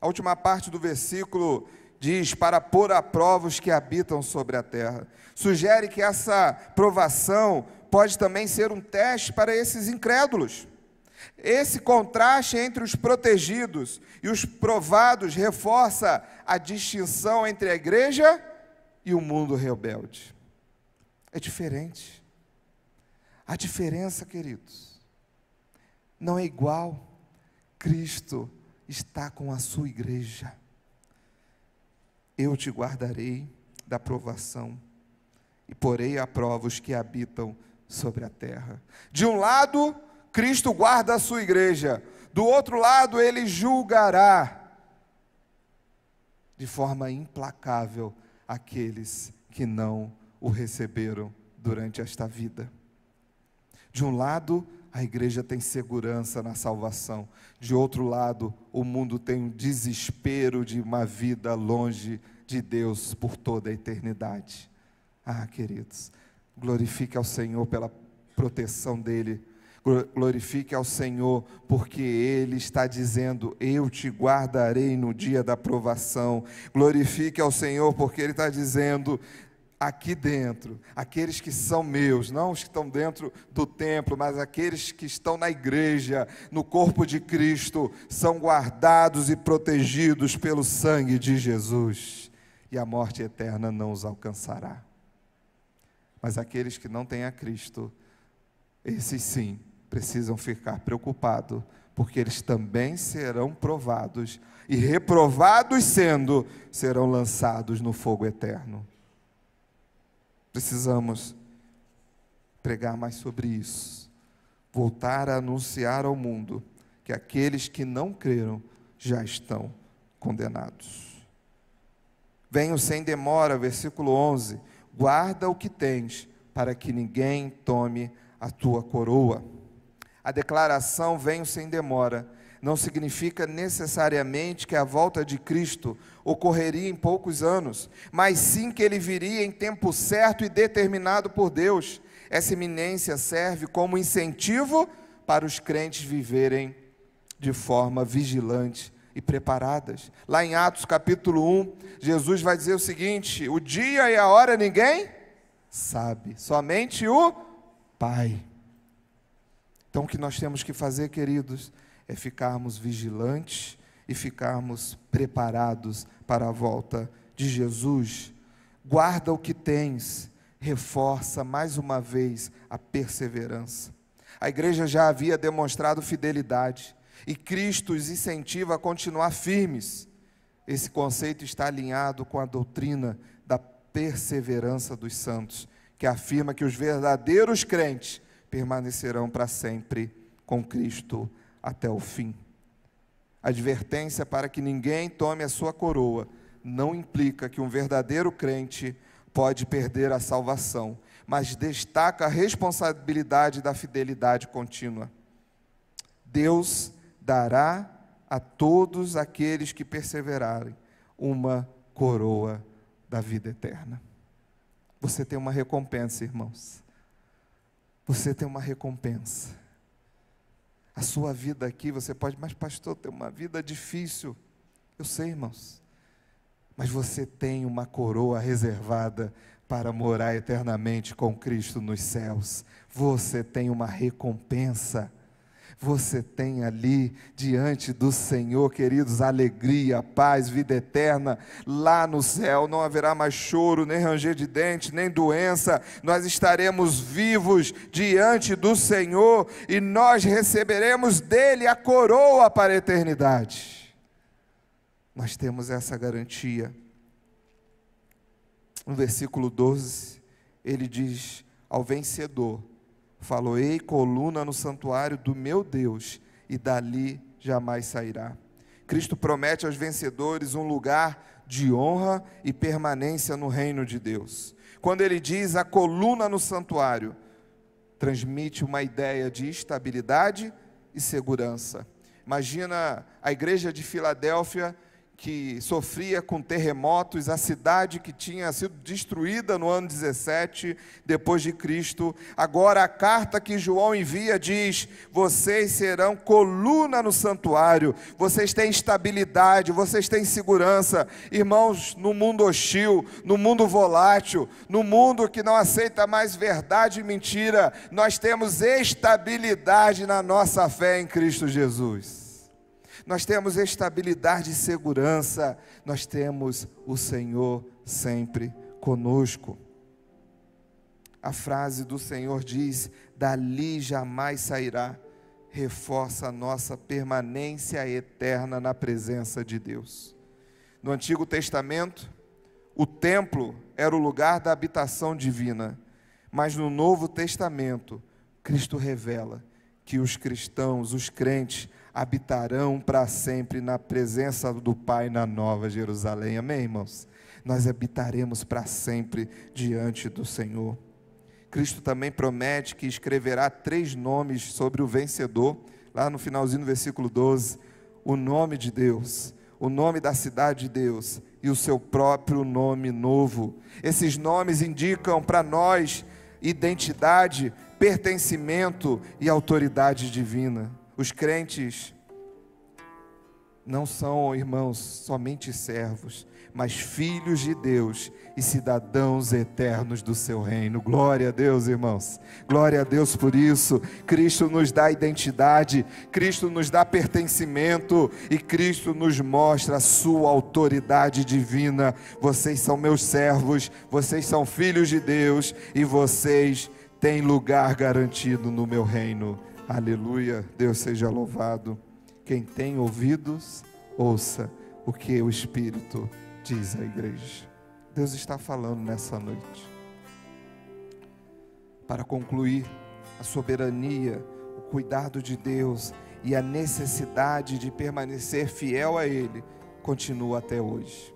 A última parte do versículo diz: para pôr à prova os que habitam sobre a terra. Sugere que essa provação pode também ser um teste para esses incrédulos. Esse contraste entre os protegidos e os provados reforça a distinção entre a igreja e o mundo rebelde. É diferente. A diferença, queridos, não é igual. Cristo está com a sua igreja. Eu te guardarei da provação e porei à prova os que habitam sobre a terra. De um lado, Cristo guarda a sua igreja. Do outro lado, Ele julgará de forma implacável aqueles que não o receberam durante esta vida. De um lado, a igreja tem segurança na salvação. De outro lado, o mundo tem um desespero de uma vida longe de Deus por toda a eternidade. Ah, queridos, glorifique ao Senhor pela proteção dEle. Glorifique ao Senhor, porque Ele está dizendo: eu te guardarei no dia da provação. Glorifique ao Senhor, porque Ele está dizendo: aqui dentro, aqueles que são meus, não os que estão dentro do templo, mas aqueles que estão na igreja, no corpo de Cristo, são guardados e protegidos pelo sangue de Jesus, e a morte eterna não os alcançará. Mas aqueles que não têm a Cristo, esses sim, precisam ficar preocupados, porque eles também serão provados, e reprovados sendo, serão lançados no fogo eterno. Precisamos pregar mais sobre isso, voltar a anunciar ao mundo que aqueles que não creram já estão condenados. Venho sem demora, versículo 11, guarda o que tens, para que ninguém tome a tua coroa. A declaração venho sem demora não significa necessariamente que a volta de Cristo ocorreria em poucos anos, mas sim que ele viria em tempo certo e determinado por Deus. Essa iminência serve como incentivo para os crentes viverem de forma vigilante e preparadas. Lá em Atos capítulo 1, Jesus vai dizer o seguinte: o dia e a hora ninguém sabe, somente o Pai. Então o que nós temos que fazer, queridos, é ficarmos vigilantes e ficarmos preparados para a volta de Jesus. Guarda o que tens, reforça mais uma vez a perseverança. A igreja já havia demonstrado fidelidade e Cristo os incentiva a continuar firmes. Esse conceito está alinhado com a doutrina da perseverança dos santos, que afirma que os verdadeiros crentes permanecerão para sempre com Cristo até o fim. A advertência para que ninguém tome a sua coroa não implica que um verdadeiro crente pode perder a salvação, mas destaca a responsabilidade da fidelidade contínua. Deus dará a todos aqueles que perseverarem uma coroa da vida eterna. Você tem uma recompensa, irmãos. Você tem uma recompensa. A sua vida aqui, você pode, mas pastor, tem uma vida difícil. Eu sei, irmãos. Mas você tem uma coroa reservada para morar eternamente com Cristo nos céus. Você tem uma recompensa. Você tem ali, diante do Senhor, queridos, alegria, paz, vida eterna. Lá no céu não haverá mais choro, nem ranger de dente, nem doença. Nós estaremos vivos diante do Senhor e nós receberemos dele a coroa para a eternidade. Nós temos essa garantia. No versículo 12, ele diz ao vencedor: faloei coluna no santuário do meu Deus, e dali jamais sairá. Cristo promete aos vencedores um lugar de honra e permanência no reino de Deus. Quando ele diz a coluna no santuário, transmite uma ideia de estabilidade e segurança. Imagina a igreja de Filadélfia, que sofria com terremotos, a cidade que tinha sido destruída no ano 17 depois de Cristo. Agora a carta que João envia diz: vocês serão coluna no santuário, vocês têm estabilidade, vocês têm segurança. Irmãos, no mundo hostil, no mundo volátil, no mundo que não aceita mais verdade e mentira, nós temos estabilidade na nossa fé em Cristo Jesus. Nós temos estabilidade e segurança, nós temos o Senhor sempre conosco. A frase do Senhor diz: dali jamais sairá, reforça a nossa permanência eterna na presença de Deus. No Antigo Testamento, o templo era o lugar da habitação divina, mas no Novo Testamento, Cristo revela que os cristãos, os crentes, habitarão para sempre na presença do Pai na Nova Jerusalém. Amém, irmãos? Nós habitaremos para sempre diante do Senhor. Cristo também promete que escreverá 3 nomes sobre o vencedor, lá no finalzinho do versículo 12, o nome de Deus, o nome da cidade de Deus e o seu próprio nome novo. Esses nomes indicam para nós identidade, pertencimento e autoridade divina. Os crentes não são, irmãos, somente servos, mas filhos de Deus e cidadãos eternos do seu reino. Glória a Deus, irmãos. Glória a Deus por isso. Cristo nos dá identidade, Cristo nos dá pertencimento e Cristo nos mostra a sua autoridade divina. Vocês são meus servos, vocês são filhos de Deus e vocês têm lugar garantido no meu reino. Aleluia, Deus seja louvado. Quem tem ouvidos, ouça o que o Espírito diz à igreja. Deus está falando nessa noite. Para concluir, a soberania, o cuidado de Deus e a necessidade de permanecer fiel a Ele continua até hoje.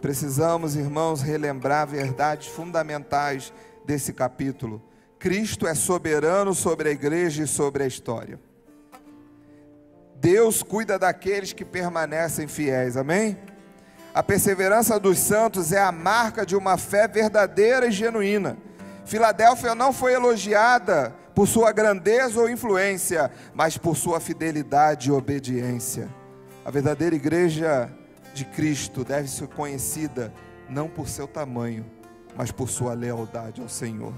Precisamos, irmãos, relembrar verdades fundamentais desse capítulo. Cristo é soberano sobre a igreja e sobre a história. Deus cuida daqueles que permanecem fiéis, amém? A perseverança dos santos é a marca de uma fé verdadeira e genuína. Filadélfia não foi elogiada por sua grandeza ou influência, mas por sua fidelidade e obediência. A verdadeira igreja de Cristo deve ser conhecida não por seu tamanho, mas por sua lealdade ao Senhor.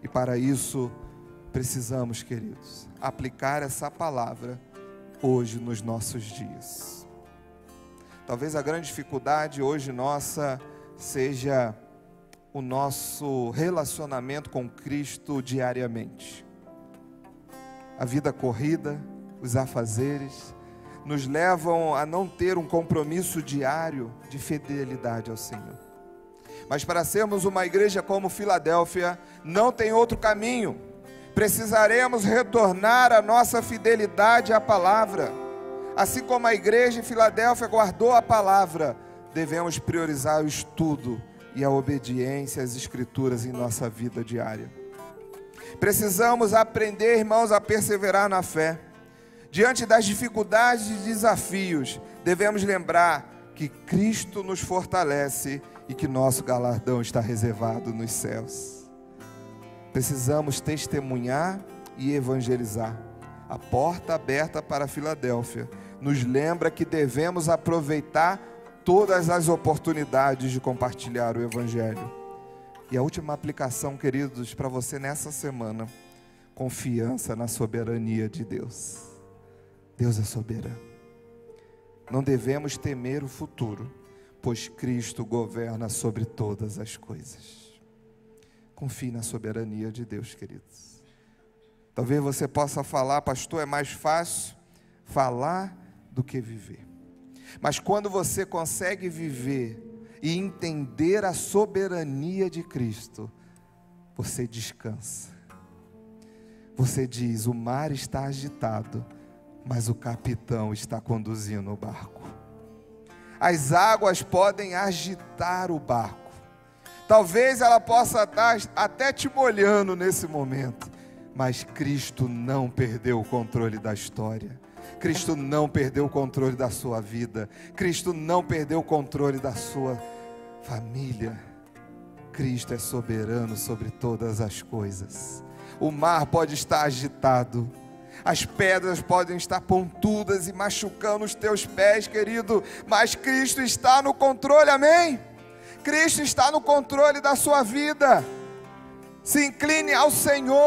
E para isso, precisamos, queridos, aplicar essa palavra hoje nos nossos dias. Talvez a grande dificuldade hoje nossa seja o nosso relacionamento com Cristo diariamente. A vida corrida, os afazeres, nos levam a não ter um compromisso diário de fidelidade ao Senhor. Mas para sermos uma igreja como Filadélfia, não tem outro caminho. Precisaremos retornar a nossa fidelidade à palavra. Assim como a igreja em Filadélfia guardou a palavra, devemos priorizar o estudo e a obediência às Escrituras em nossa vida diária. Precisamos aprender, irmãos, a perseverar na fé. Diante das dificuldades e desafios, devemos lembrar que Cristo nos fortalece e que nosso galardão está reservado nos céus. Precisamos testemunhar e evangelizar. A porta aberta para Filadélfia nos lembra que devemos aproveitar todas as oportunidades de compartilhar o Evangelho. E a última aplicação, queridos, para você nessa semana: confiança na soberania de Deus. Deus é soberano. Não devemos temer o futuro, pois Cristo governa sobre todas as coisas. Confie na soberania de Deus, queridos. Talvez você possa falar: pastor, é mais fácil falar do que viver. Mas quando você consegue viver e entender a soberania de Cristo, você descansa. Você diz: o mar está agitado, mas o capitão está conduzindo o barco. As águas podem agitar o barco. Talvez ela possa estar até te molhando nesse momento, mas Cristo não perdeu o controle da história. Cristo não perdeu o controle da sua vida. Cristo não perdeu o controle da sua família. Cristo é soberano sobre todas as coisas. O mar pode estar agitado, as pedras podem estar pontudas e machucando os teus pés, querido, mas Cristo está no controle, amém? Cristo está no controle da sua vida. Se incline ao Senhor.